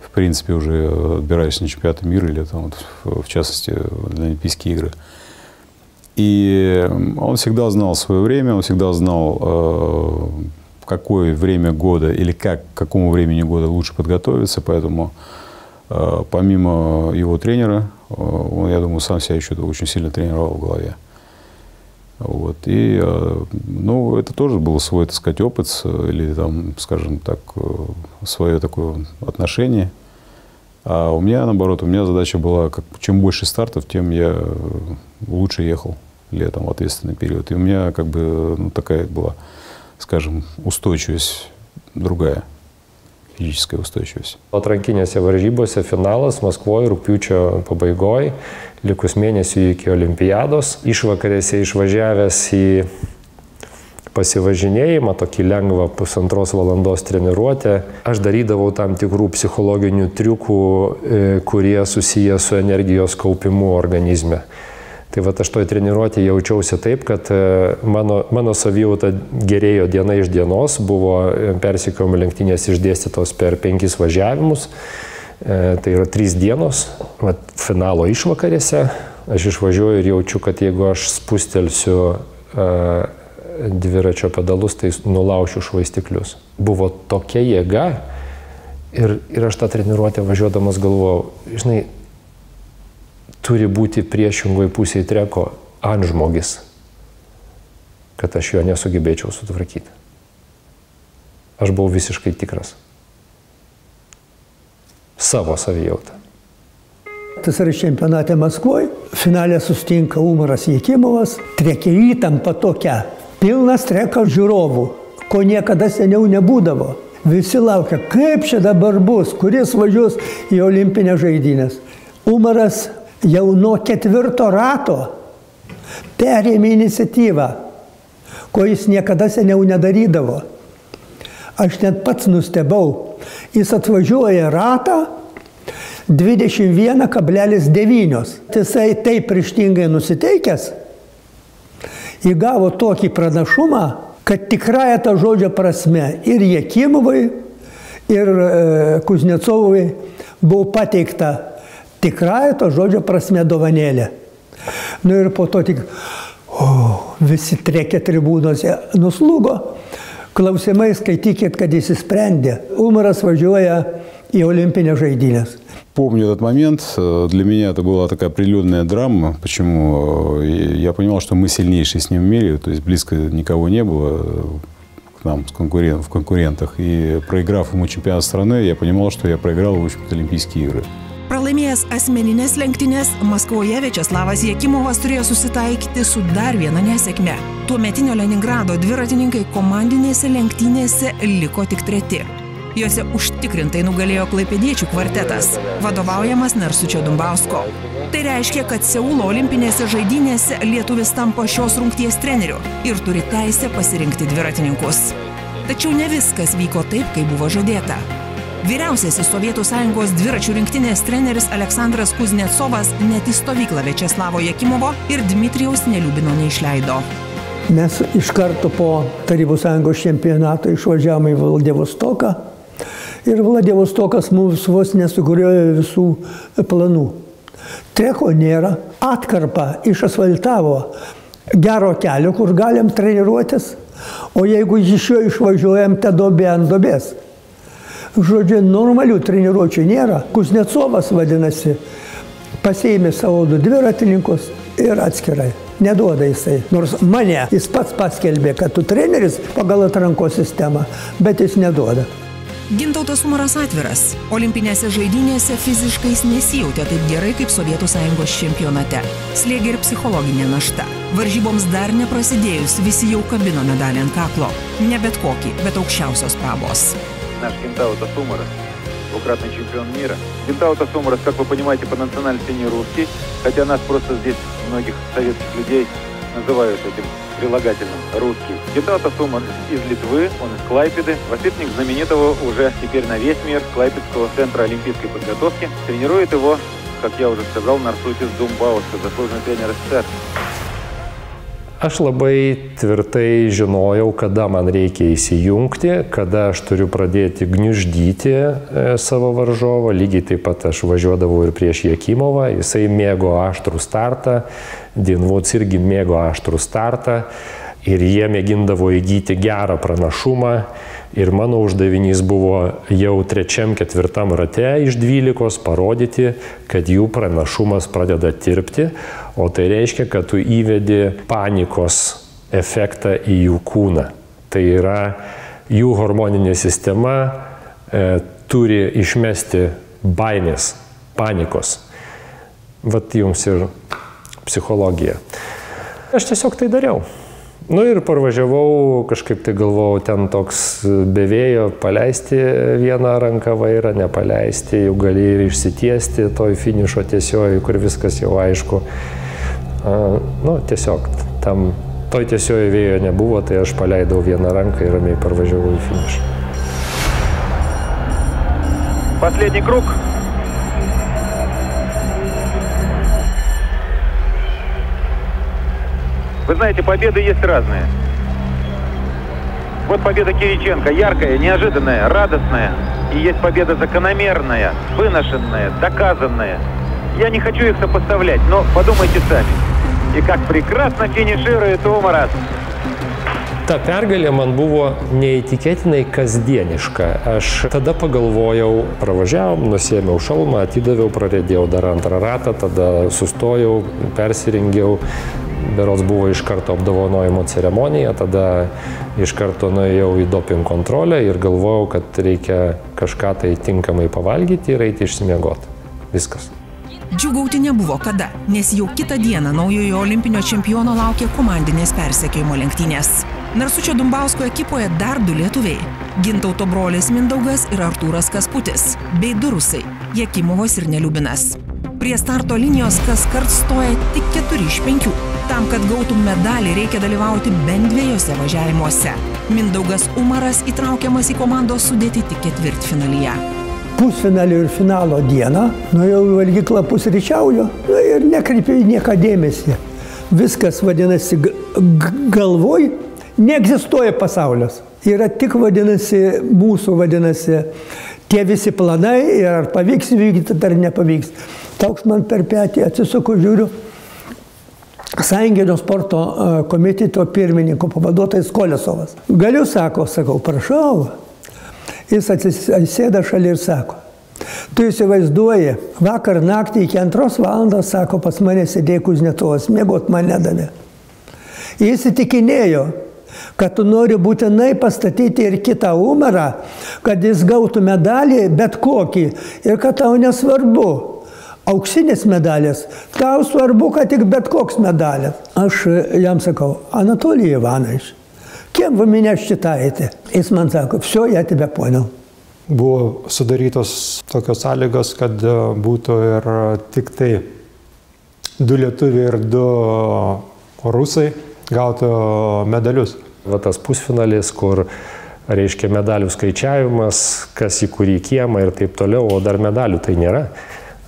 в принципе, уже отбираюсь на чемпионаты мира или там, вот, в частности, на Олимпийские игры. И он всегда знал свое время, он всегда знал, в какое время года или к какому времени года лучше подготовиться, поэтому помимо его тренера, он, я думаю, сам себя еще очень сильно тренировал в голове. Вот. И, ну, это тоже был свой, так сказать, опыт или, там, скажем так, свое такое отношение. А у меня, наоборот, у меня задача была, чем больше стартов, тем я лучше ехал летом в ответственный период. И у меня как бы, ну, такая была, скажем, устойчивость другая, физическая устойчивость. Atrankinėse varžybose finalas Maskvoje rugpjūčio pabaigoje, likus mėnesių iki olimpiados. Išvakarėse išvažiavęs į pasivažinėjimą, tokį lengvą 1,5 valandos treniruotę. Aš darydavau tam tikrų psichologinių triukų, kurie susiję su energijos kaupimu organizme. Tai aš toj treniruotėje jaučiausi taip, kad mano savijauta gerėjo diena iš dienos, buvo persekiojimo lenktynės išdėstytos per 5 važiavimus, tai yra 3 dienos, finalo išvakarėse. Aš išvažiuoju ir jaučiu, kad jeigu aš spustelsiu dviračio pedalus, tai nulaušiu švaistiklius. Buvo tokia jėga ir aš tą treniruotę važiuodamas galvojau, žinai, turi būti priešingoj pusėje treko antžmogis, kad aš jo nesugebėčiau sutvarkyti. Aš buvau visiškai tikras. Savo savijautą. TSR čempionate Maskvoje finale sustinka Umaras Jekimovas, treke įtampa tokia, pilnas trekas žiūrovų, ko niekada seniau nebūdavo. Visi laukia, kaip čia dabar bus, kuris važiuos į olimpinės žaidynės. Umaras jau nuo 4. rato perėmė iniciatyvą, ko jis niekada seniau nedarydavo. Aš net pats nustebau, jis atvažiuoja ratą 21,9. Jisai taip ryžtingai nusiteikęs, įgavo tokį pranašumą, kad tikrąją tą žodžio prasme ir Jekimovui, ir Kuznecovui buvo pateikta tikrąją to žodžio prasme dovanėlė. Nu ir po to tik, visi treke tribūnose nuslūgo. Klausimai skaitykit, kad jis įsprendė. Umaras važiuoja į Олимпийные žaidynės. Помню этот момент. Для меня это была такая определенная драма. Почему? Я понимал, что мы сильнейшие с ним в мире, то есть близко никого не было к нам в конкурентах. И проиграв ему чемпионат страны, я понимал, что я проиграл, в общем-то, Олимпийские игры. Pralaimėjęs asmeninės lenktynės, Maskvoje Viačeslavas Jekimovas turėjo susitaikyti su dar viena nesėkme. Tuometinio Leningrado dviratininkai komandinėse lenktynėse liko tik 3. Jose užtikrintai nugalėjo klaipėdiečių kvartetas, vadovaujamas Narsučio Dumbausko. Tai reiškia, kad Seulo olimpinėse žaidynėse lietuvis tampa šios rungties treneriu ir turi teisę pasirinkti dviratininkus. Tačiau ne viskas vyko taip, kaip buvo žadėta. Vyriausiasis Sovietų Sąjungos dviračių rinktinės treneris Aleksandras Kuznecovas net į stovyklą Viačeslavo Jekimovo ir Dmitrijaus Neliubino neišleido. Mes iš karto po Tarybų Sąjungos čempionato išvažiavome į Vladivostoką ir Vladivostokas mums vos nesugriovė visų planų. Treko nėra, atkarpą išasfaltavo gero kelio, kur galim treniruotis, o jeigu iš jo išvažiuojam, te duobė ant duobės. Žodžiu, normalių treniruočių nėra. Kuznecovas, vadinasi, pasiėmė savo 2 dviratininkus ir atskirai. Neduoda jisai. Nors mane jis pats paskelbė, kad tu treneris pagal atrankos sistemą, bet jis neduoda. Gintautas Umaras atviras. Olimpinėse žaidynėse fiziškai jis nesijautė taip gerai kaip Sovietų Sąjungos čempionate. Slėgė ir psichologinė našta. Varžyboms dar neprasidėjus, visi jau kabino medalį ant kaklo. Ne bet kokį, bet aukščiausios prabos. Наш Гинтаутас Умарас, двукратный чемпион мира. Гинтаутас Умарас, как вы понимаете, по национальности не русский, хотя нас просто здесь, многих советских людей, называют этим прилагательным «русский». Гинтаутас Умарас из Литвы, он из Клайпеды, воспитанник знаменитого уже теперь на весь мир Клайпедского центра олимпийской подготовки. Тренирует его, как я уже сказал, Нарсутис Думбаусkas, заслуженный тренер СССР. Aš labai tvirtai žinojau, kada man reikia įsijungti, kada aš turiu pradėti gniuždyti savo varžovą. Lygiai taip pat aš važiuodavau ir prieš Jekimovą. Jisai mėgo aštrų startą, Dinvuts irgi mėgo aštrų startą ir jie mėgindavo įgyti gerą pranašumą. Ir mano uždavinys buvo jau 3-4 rate iš 12 parodyti, kad jų pranašumas pradeda tirpti, o tai reiškia, kad tu įvedi panikos efektą į jų kūną. Tai yra, jų hormoninė sistema turi išmesti baimės, panikos. Vat jums ir psichologija. Aš tiesiog tai dariau. Nu ir parvažiavau, kažkaip tai galvojau, ten toks be vėjo, paleisti vieną ranką vairą, nepaleisti, jau gali ir išsitiesti toj finišo tiesioji, kur viskas jau aišku. Nu, tiesiog tam Toj tiesioje vėjo nebuvo, tai aš paleidau vieną ranką ir ramiai parvažiavau į finišą. Последний круг. Вы знаете, победы есть разные. Вот победа Кириченко, яркая, неожиданная, радостная. И есть победа закономерная, выношенная, доказанная. Я не хочу их сопоставлять, но подумайте сами. И как прекрасно финиширует Umaras. Ta pergalė man buvo neįtikėtinai kasdieniška. Aš tada pagalvojau, pravažiavom, nusėmiau šalmą, atidaviau, praredėjau dar antrą ratą, tada sustojau, persirengiau. Berods buvo iš karto apdovanojimo ceremonija, tada iš karto nuėjau į doping kontrolę ir galvojau, kad reikia kažką tai tinkamai pavalgyti ir eiti išsimiegoti. Viskas. Džiūgauti nebuvo kada, nes jau kitą dieną naujojo olimpinio čempiono laukė komandinės persekiojimo lenktynės. Narsučio Dumbausko ekipoje dar 2 lietuviai – Gintauto brolis Mindaugas ir Artūras Kasputis, bei 2 rusai – Jekimovas ir Neliubinas. Prie starto linijos kaskart stoja tik 4 iš 5. Tam, kad gautum medalį, reikia dalyvauti bent 2 važiavimuose. Mindaugas Umaras įtraukiamas į komandos sudėtį tik ketvirtfinalyje. Pusfinalio ir finalo dieną nuėjau į valgyklą pusryčiauju ir nekreipiau į nieką dėmesį. Viskas vadinasi galvoj, neegzistuoja pasaulis. Yra tik vadinasi mūsų, vadinasi tie visi planai ir ar pavyks vykdyti, ar nepavyks. Toks man per petį atsisuku, žiūriu, Sąjunginio sporto komiteto pirmininko pavaduotojas Kolesovas. Galiu, sakau, prašau. Jis atsisėda šalia ir sako, tu įsivaizduoji, vakar naktį iki 2 valandos, sako, pas mane sėdėjo Kuznetovas, miegot man nedavė. Jis įtikinėjo, kad tu nori būtinai pastatyti ir kitą Umarą, kad jis gautų medalį bet kokį ir kad tau nesvarbu auksinės medalės, tau svarbu, kad tik bet koks medalės. Aš jam sakau, Anatolij Ivanovič, кем вы меня считаете? Jis man sako, все, я тебя понял. Buvo sudarytos tokios sąlygos, kad būtų ir tik tai 2 lietuviai ir 2 rusai gautų medalius. Va tas pusfinalis, kur reiškia medalių skaičiavimas, kas į kurį kiemą ir taip toliau, o dar medalių tai nėra.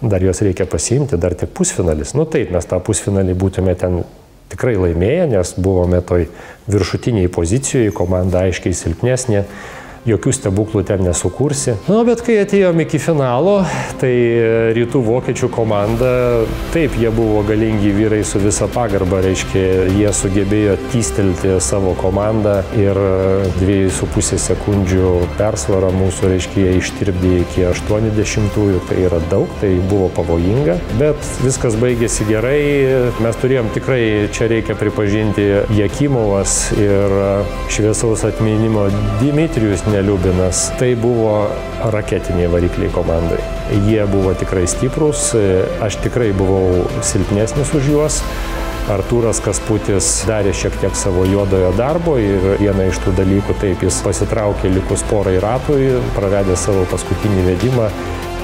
Dar juos reikia pasiimti, dar tik pusfinalis. Nu taip, mes tą pusfinalį būtume ten tikrai laimėję, nes buvome toj viršutiniai pozicijoje, komanda aiškiai silpnesnė, jokių stebuklų ten nesukursi. Nu, bet kai atėjom iki finalo, tai rytų vokiečių komanda, taip, jie buvo galingi vyrai su visa pagarba, reiškia, jie sugebėjo tystelti savo komandą ir 2,5 sekundžių persvarą mūsų, reiškia, jie ištirpdė iki 80-ųjų, tai yra daug, tai buvo pavojinga, bet viskas baigėsi gerai, mes turėjom tikrai, čia reikia pripažinti, Jekimovas ir šviesaus atminimo Dmitrijus Neliubinas. Tai buvo raketiniai varikliai komandai. Jie buvo tikrai stiprus, aš tikrai buvau silpnesnis už juos. Artūras Kasputis darė šiek tiek savo juodojo darbo ir vieną iš tų dalykų, taip, jis pasitraukė likus porai ratų ir pravedė savo paskutinį vedimą.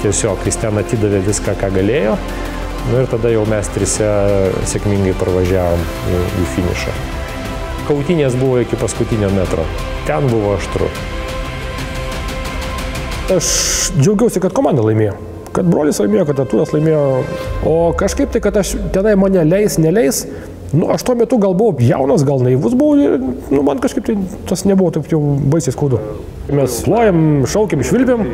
Tiesiog jis ten atidavė viską, ką galėjo. Nu ir tada jau mes 3 sėkmingai parvažiavom į finišą. Kautynės buvo iki paskutinio metro. Ten buvo aštru. Aš džiaugiausi, kad komanda laimėjo, kad brolis laimėjo, kad Artūras laimėjo, o kažkaip tai, kad aš tenai mane leis, neleis, nu, aš tuo metu gal buvau jaunas, gal naivus buvau ir nu, man kažkaip tai tas nebuvo taip jau baisiai skaudu. Mes plojam, šaukiam, švilpiam,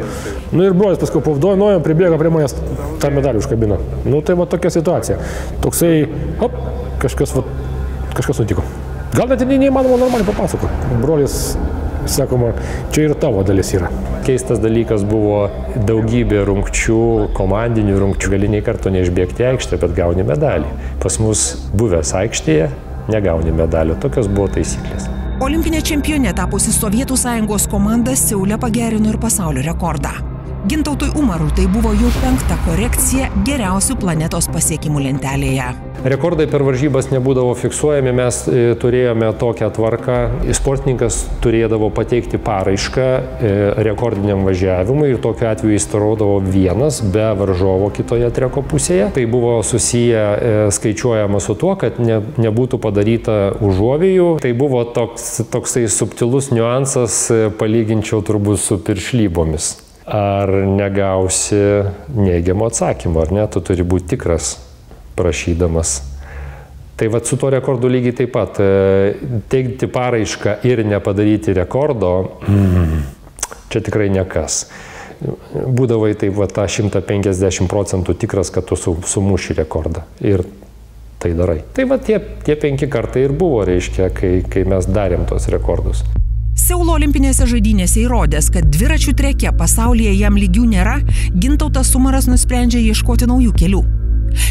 nu ir brolis paskui pavdojom, pribėga prie manęs tą medalį užkabino. Nu tai va tokia situacija. Toksai, hop, kažkas nutiko. Gal net neįmanoma normaliai papasakoti. Brolis, sakoma, čia ir tavo dalis yra. Keistas dalykas buvo daugybė rungčių, komandinių rungčių. Gali nei karto neišbėgti aikštę, bet gauni medalį. Pas mus buvęs aikštėje negauni medalio. Tokios buvo taisyklės. Olimpinė čempionė tapusi Sovietų Sąjungos komanda Seule pagerino ir pasaulio rekordą. Gintautui Umarui tai buvo jau 5. korekcija geriausių planetos pasiekimų lentelėje. Rekordai per varžybas nebūdavo fiksuojami, mes turėjome tokią tvarką. Sportininkas turėdavo pateikti paraišką rekordiniam važiavimui ir tokiu atveju jis rodavo vienas be varžovo kitoje treko pusėje. Tai buvo susiję skaičiuojama su tuo, kad nebūtų padaryta užuovėjų. Tai buvo toksai subtilus niuansas, palyginčiau turbūt su piršlybomis. Ar negausi neigiamo atsakymo, ar ne, tu turi būti tikras prašydamas. Tai vat su to rekordu lygiai taip pat. Teikti paraišką ir nepadaryti rekordo, čia tikrai nekas. Būdavai taip va tą 150% tikras, kad tu sumuši rekordą. Ir tai darai. Tai va tie 5 kartai ir buvo, reiškia, kai mes darėm tos rekordus. Seulo olimpinėse žaidynėse įrodęs, kad dviračių treke pasaulyje jam lygių nėra, Gintautas Umaras nusprendžia ieškoti naujų kelių.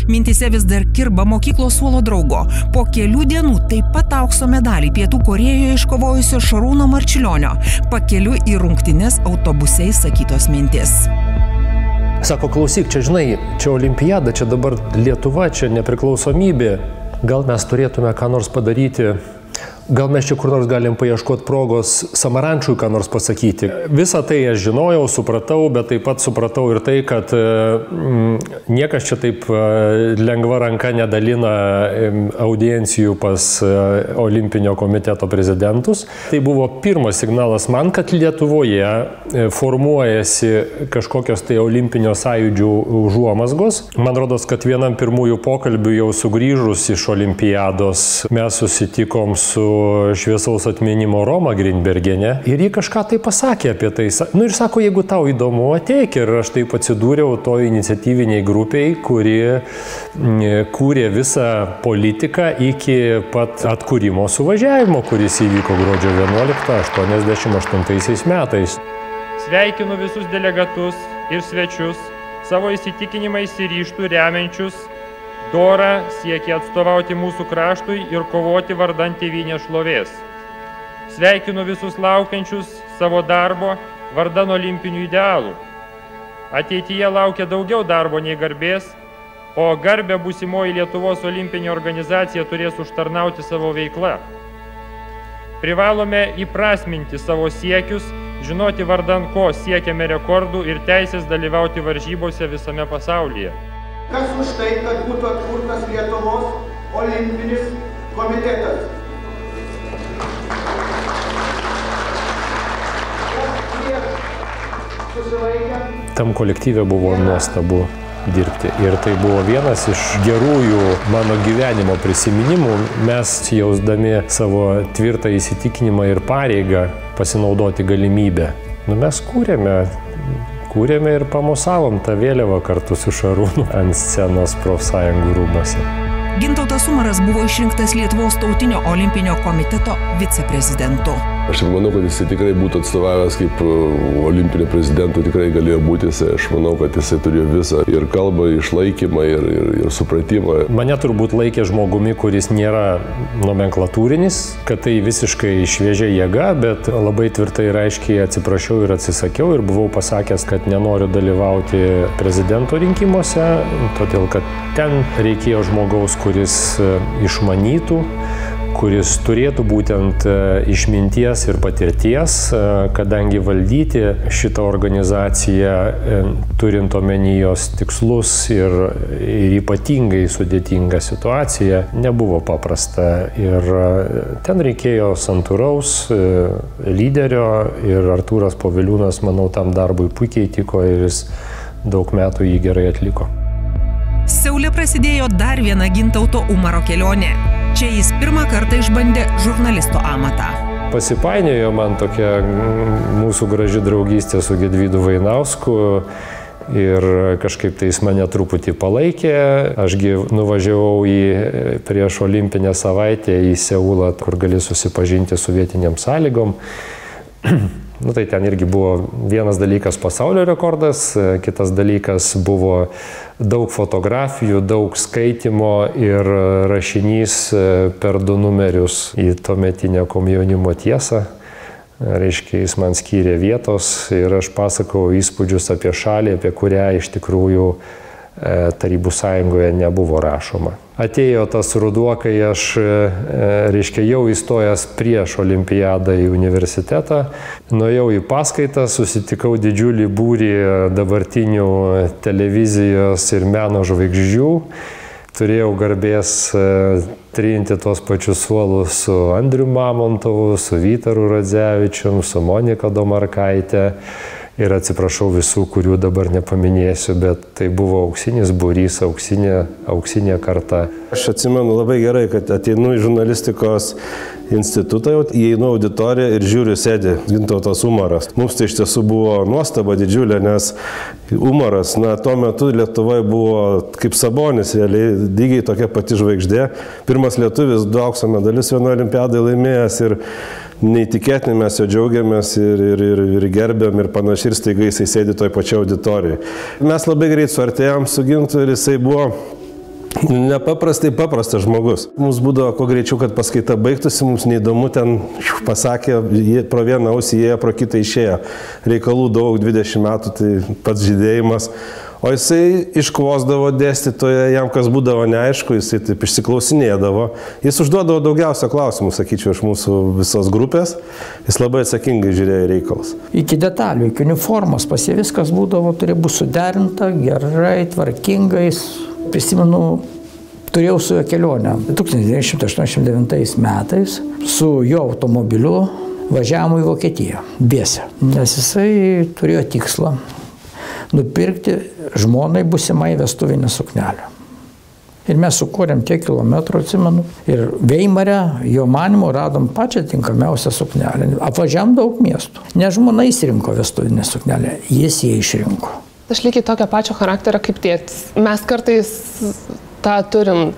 Mintise vis dar kirba mokyklos suolo draugo. Po kelių dienų taip pat aukso medalį Pietų Korėjoje iškovojusio Šarūno Marčiulionio pakeliu į rungtynes autobuse įsakytos mintis. Sako, klausyk, čia žinai, čia olimpiada, čia dabar Lietuva, čia nepriklausomybė. Gal mes turėtume ką nors padaryti. Gal mes čia kur nors galim paieškoti progos Samarančui ką nors pasakyti. Visą tai aš žinojau, supratau, bet taip pat supratau ir tai, kad niekas čia taip lengva ranka nedalina audiencijų pas Olimpinio komiteto prezidentus. Tai buvo pirmas signalas man, kad Lietuvoje formuojasi kažkokios tai Olimpinio sąjūdžių užuomazgos. Man rodos, kad vienam pirmųjų pokalbių jau sugrįžus iš olimpiados mes susitikom su šviesaus atminimo Roma Grinbergienė ir ji kažką tai pasakė apie tai. Nu ir sako, jeigu tau įdomu, ateik. Ir aš taip atsidūriau to iniciatyviniai grupiai, kuri kūrė visą politiką iki pat atkūrimo suvažiavimo, kuris įvyko gruodžio 11-88 metais. Sveikinu visus delegatus ir svečius, savo įsitikinimais ir ryžtų remiančius dorą siekia atstovauti mūsų kraštui ir kovoti vardan tėvynės šlovės. Sveikinu visus laukiančius savo darbo vardan olimpinių idealų. Ateityje laukia daugiau darbo nei garbės, o garbę būsimoji Lietuvos olimpinė organizacija turės užtarnauti savo veiklą. Privalome įprasminti savo siekius, žinoti vardan ko siekiame rekordų ir teisės dalyvauti varžybose visame pasaulyje. Kas už tai, kad būtų atkurtas Lietuvos olimpinis komitetas? Tam kolektyve buvo nuostabu dirbti. Ir tai buvo vienas iš gerųjų mano gyvenimo prisiminimų. Mes jausdami savo tvirtą įsitikinimą ir pareigą pasinaudoti galimybę. Mes kūrėme ir pamosavom tą vėliavą kartu su Šarūnu ant scenos profsąjungų rūmuose. Gintautas Umaras buvo išrinktas Lietuvos tautinio olimpinio komiteto viceprezidentu. Aš manau, kad jisai tikrai būtų atstovavęs kaip olimpinio prezidento, tikrai galėjo būti. Aš manau, kad jisai turėjo visą ir kalbą, išlaikymą, ir supratimą. Mane turbūt laikė žmogumi, kuris nėra nomenklatūrinis, kad tai visiškai šviežia jėga, bet labai tvirtai ir aiškiai atsiprašiau ir atsisakiau ir buvau pasakęs, kad nenoriu dalyvauti prezidento rinkimuose, todėl kad ten reikėjo žmogaus, kuris išmanytų, kuris turėtų būtent išminties ir patirties, kadangi valdyti šitą organizaciją, turint omeny jos tikslus ir ypatingai sudėtingą situaciją, nebuvo paprasta. Ir ten reikėjo santūraus lyderio ir Artūras Poviliūnas, manau, tam darbui puikiai tiko ir jis daug metų jį gerai atliko. Seule prasidėjo dar viena Gintauto Umaro kelionė. Čia jis pirmą kartą išbandė žurnalisto amatą. Pasipainiojo man tokia mūsų graži draugystė su Gedvydu Vainausku ir kažkaip tai jis mane truputį palaikė. Ašgi nuvažiavau prieš olimpinę savaitę į Seulą, kur gali susipažinti su vietiniam sąlygom. Nu, tai ten irgi buvo vienas dalykas pasaulio rekordas, kitas dalykas buvo daug fotografijų, daug skaitimo ir rašinys per 2 numerius į tuometinę Komjaunimo tiesą. Reiškia, jis man skyrė vietos ir aš pasakau įspūdžius apie šalį, apie kurią iš tikrųjų Tarybų sąjungoje nebuvo rašoma. Atėjo tas ruduo, kai aš, reiškia, jau įstojęs prieš olimpiadą į universitetą, nuėjau į paskaitą, susitikau didžiulį būrį dabartinių televizijos ir meno žvaigždžių. Turėjau garbės trinti tos pačius suolus su Andriu Mamontovu, su Vytaru Radzevičium, su Monika Domarkaitė. Ir atsiprašau visų, kurių dabar nepaminėsiu, bet tai buvo auksinis būrys, auksinė karta. Aš atsimenu labai gerai, kad ateinu į žurnalistikos institutą, įeinu auditoriją ir žiūriu, sėdi Gintautas Umaras. Mums tai iš tiesų buvo nuostaba didžiulė, nes Umaras, tuo metu Lietuvoje buvo kaip Sabonis, realiai lygiai tokia pati žvaigždė. Pirmas lietuvis 2 aukso medalius vienoje olimpiadai laimėjęs ir neįtikėtinai mes jo džiaugiamės ir gerbėm ir panašiai, ir staiga jisai sėdi toj pačioj auditorijai. Mes labai greit suartėjom su Gintu ir jisai buvo nepaprastai paprastas žmogus. Mums būdavo kuo greičiau, kad paskaita baigtųsi, mums neįdomu, ten pasakė, pro vieną ausį įėjo, pro kitą išėjo. Reikalų daug, 20 metų, tai pats žydėjimas. O jisai iškvosdavo dėstytoją, jam kas būdavo neaišku, jisai taip išsiklausinėdavo. Jis užduodavo daugiausia klausimų, sakyčiau, iš mūsų visos grupės. Jis labai atsakingai žiūrėjo reikalus. Iki detalių, iki uniformos, pas jie viskas būdavo, turėjo būti suderinta, gerai, tvarkingai. Prisimenu, turėjau su jo kelionę 1989 metais su jo automobiliu važiavome į Vokietiją, dviese, nes jisai turėjo tikslą nupirkti žmonai būsimai vestuvinę suknelę. Ir mes sukūrėm tiek kilometrų, atsimenu. Ir Veimare, jo manimo, radom pačią tinkamiausią suknelę. Apvažiavom daug miestų. Ne žmona įsirinko vestuvinę suknelę, jis jie išrinko. Aš lygiai tokio pačio charakterio kaip tėtis. Mes kartais tą turim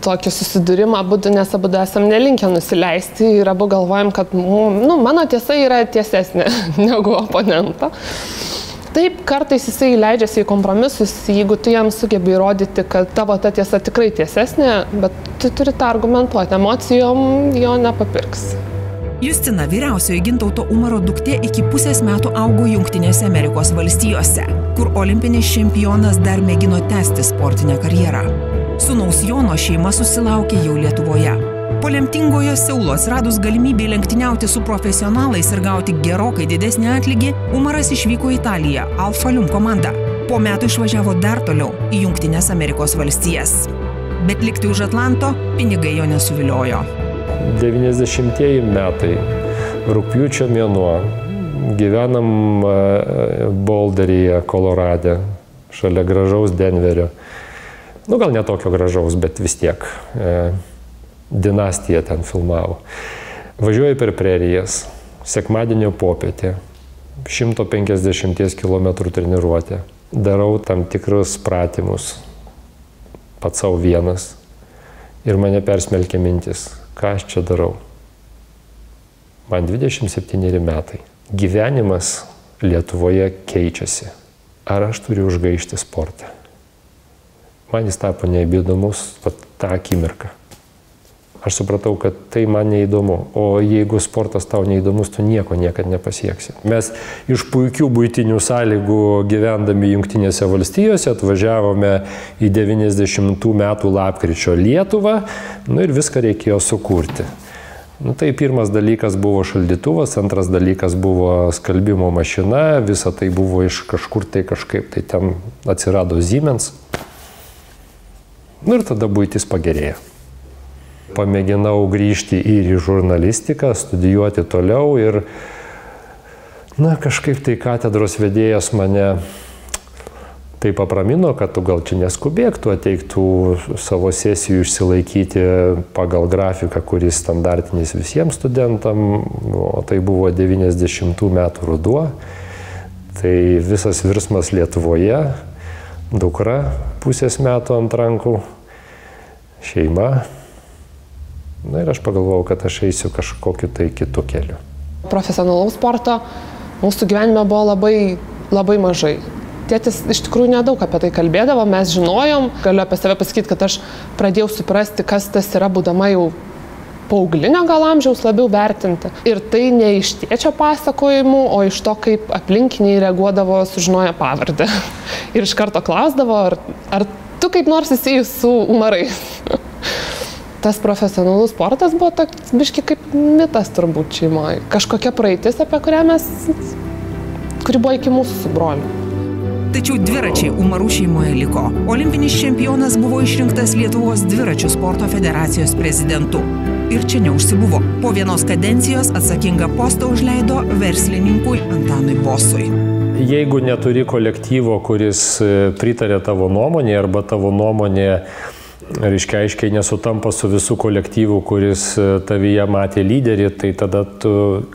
tokį susidūrimą abudu, nes abudu esam nelinkę nusileisti ir abu galvojam, kad mano tiesa yra tiesesnė negu oponento. Taip, kartais jisai leidžiasi į kompromisus, jeigu tu jam sugebi įrodyti, kad tavo ta tiesa tikrai tiesesnė, bet tu turi tą argumentuoti, emocijom jo nepapirks. Justina, vyriausioji Gintauto Umaro duktė, iki pusės metų augo Jungtinėse Amerikos valstijose, kur olimpinis čempionas dar mėgino tęsti sportinę karjerą. Sūnaus Jono šeima susilaukė jau Lietuvoje. Po lemtingojo Seulo atsiradus galimybė lenktyniauti su profesionalais ir gauti gerokai didesnį atlygį, Umaras išvyko į Italiją, Alfa Lium komanda. Po metų išvažiavo dar toliau į Jungtinės Amerikos valstijas. Bet likti už Atlanto pinigai jo nesuviliojo. 90-ieji metai, rugpjūčio mėnuo, gyvenam Boulderyje, Kolorade, šalia gražaus Denverio. Gal ne tokio gražaus, bet vis tiek. Dinastija ten filmavo. Važiuoju per prerijas, sekmadienio popietė, 150 km treniruotė. Darau tam tikrus pratimus, pats savo vienas. Ir mane persmelkė mintis, ką aš čia darau. Man 27 metai. Gyvenimas Lietuvoje keičiasi. Ar aš turiu užgaišti sportą? Man jis tapo neįdomus tą akimirką. Aš supratau, kad tai man neįdomu, o jeigu sportas tau neįdomus, tu nieko niekad nepasieksi. Mes iš puikių buitinių sąlygų gyvendami Jungtinėse valstijose atvažiavome į 90 metų lapkričio Lietuvą, ir viską reikėjo sukurti. Tai pirmas dalykas buvo šaldytuvas, antras dalykas buvo skalbimo mašina, visa tai buvo iš kažkur tai kažkaip, tai ten atsirado Siemens. Ir tada buitis pagerėjo. Pamėginau grįžti ir į žurnalistiką, studijuoti toliau ir, kažkaip tai katedros vedėjas mane taip apramino, kad tu gal čia neskubėk, tu ateik tų savo sesijų išsilaikyti pagal grafiką, kuris standartinis visiems studentam, o tai buvo 90 metų ruduo, tai visas virsmas Lietuvoje, dukra pusės metų ant rankų, šeima. Ir aš pagalvojau, kad aš eisiu kažkokiu tai kitu keliu. Profesionalaus sporto mūsų gyvenime buvo labai mažai. Tėtis iš tikrųjų nedaug apie tai kalbėdavo, mes žinojom, galiu apie save pasakyti, kad aš pradėjau suprasti, kas tas yra būdama jau paauginio gal amžiaus labiau vertinti. Ir tai ne iš tėčio pasakojimų, o iš to, kaip aplinkiniai reaguodavo, sužinoję pavardę. Ir iš karto klausdavo, ar tu kaip nors susijus su umarais. Tas profesionalus sportas buvo toks biški kaip mitas turbūt šeimoje. Kažkokia praeitis, apie kuri buvo iki mūsų su broliu. Tačiau dviračiai Umarų šeimoje liko. Olimpinis čempionas buvo išrinktas Lietuvos dviračių sporto federacijos prezidentu. Ir čia neužsibuvo. Po vienos kadencijos atsakingą postą užleido verslininkui Antanui Bosui. Jeigu neturi kolektyvo, kuris pritarė tavo nuomonė arba tavo nuomonė reiškia aiškiai nesutampa su visų kolektyvų, kuris tavyje matė lyderį, tai tada tu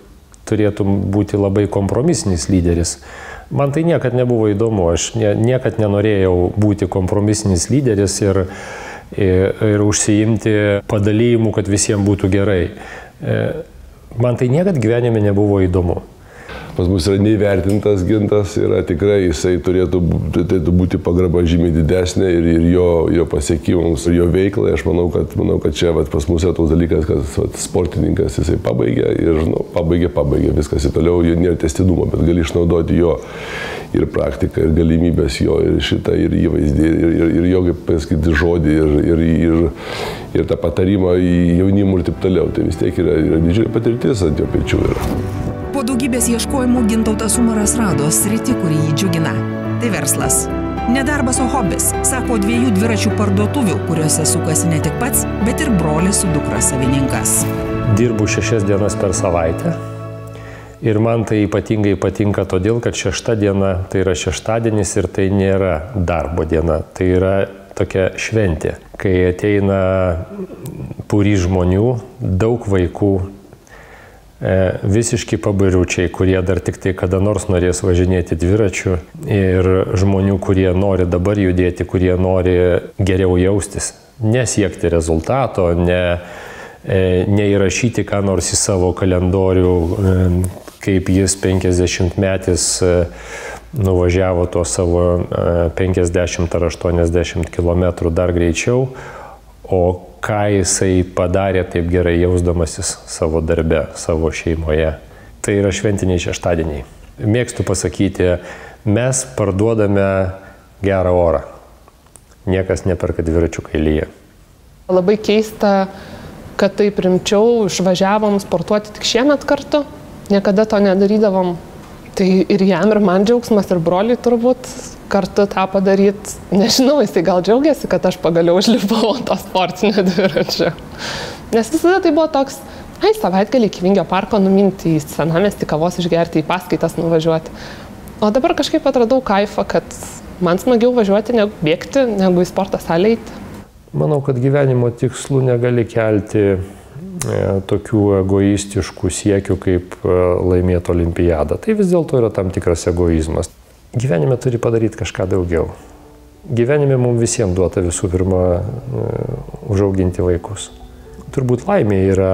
turėtum būti labai kompromisinis lyderis. Man tai niekad nebuvo įdomu, aš niekad nenorėjau būti kompromisinis lyderis ir užsiimti padalyjimu, kad visiems būtų gerai. Man tai niekad gyvenime nebuvo įdomu. Pas mus yra neįvertintas Gintas, yra tikrai jisai turėtų būti pagarba žymiai didesnė ir jo pasiekimams, ir jo veiklai. Aš manau, kad čia pas mus yra toks dalykas, kad sportininkas jisai pabaigė ir pabaigė viskas ir toliau, jo nėra tęstinumo, bet gali išnaudoti jo ir praktiką, ir galimybės jo, ir šitą, ir įvaizdį, ir jo, kaip pasakyti, žodį, ir tą patarimą jaunimui ir taip toliau. Tai vis tiek yra didžiulė patirtis ant jo pečių yra. Po daugybės ieškojimų Gintautas Umaras rado sritį, kuri jį džiugina. Tai verslas. Nedarbas, o hobis, sako 2 dviračių parduotuvių, kuriuose sukasi ne tik pats, bet ir brolis su dukra savininkas. Dirbu 6 dienas per savaitę. Ir man tai ypatingai patinka todėl, kad 6 diena tai yra šeštadienis ir tai nėra darbo diena. Tai yra tokia šventė, kai ateina būrys žmonių, daug vaikų, visiški pabairučiai, kurie dar tik tai kada nors norės važinėti dviračiu ir žmonių, kurie nori dabar judėti, kurie nori geriau jaustis, nesiekti rezultato, neįrašyti ką nors į savo kalendorių, kaip jis 50-metis nuvažiavo to savo 50 ar 80 km dar greičiau, o ką jisai padarė taip gerai jausdamasis savo darbe, savo šeimoje. Tai yra šventiniai šeštadieniai. Mėgstu pasakyti, mes parduodame gerą orą. Niekas neperka dviračių, kai lyja. Labai keista, kad taip rimčiau išvažiavom sportuoti tik šiemet kartu. Niekada to nedarydavom. Tai ir jam, ir man džiaugsmas, ir broliai turbūt kartu tą padaryti. Nežinau, jisai gal džiaugiasi, kad aš pagaliau užlipau ant to sportinio dviračio. Nes visada tai buvo toks, savaitgalį iki Vingio parko numinti į senamiestį kavos išgerti, į paskaitas nuvažiuoti. O dabar kažkaip atradau kaifą, kad man smagiau važiuoti, negu bėgti, negu į sporto salę eiti. Manau, kad gyvenimo tikslų negali kelti tokių egoistiškų siekių, kaip laimėti olimpiadą. Tai vis dėlto yra tam tikras egoizmas. Gyvenime turi padaryti kažką daugiau. Gyvenime mums visiems duota visų pirma užauginti vaikus. Turbūt laimė yra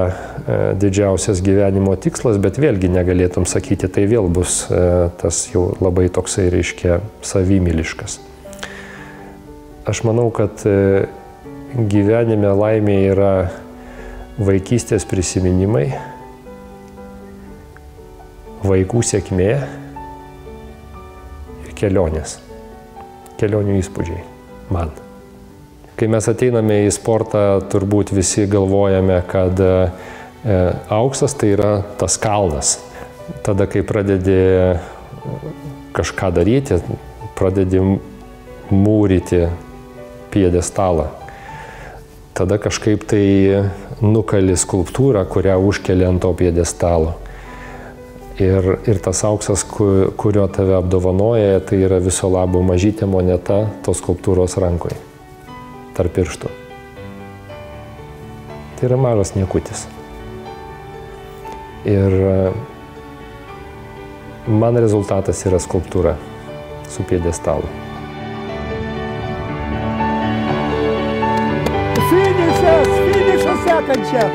didžiausias gyvenimo tikslas, bet vėlgi negalėtum sakyti, tai vėl bus tas jau labai toksai reiškia savimyliškas. Aš manau, kad gyvenime laimė yra vaikystės prisiminimai, vaikų sėkmė ir kelionės, kelionių įspūdžiai man. Kai mes ateiname į sportą, turbūt visi galvojame, kad auksas tai yra tas kalnas. Tada, kai pradedi kažką daryti, pradedi mūryti piedestalą. Tada kažkaip tai nukali skulptūrą, kurią užkeli ant to piedestalo. Ir tas auksas, kurio tave apdovanoja, tai yra viso labo mažytė moneta tos skulptūros rankoje, tarp pirštų. Tai yra mažas niekutis. Ir man rezultatas yra skulptūra su piedestalu. Finišas sekančiam.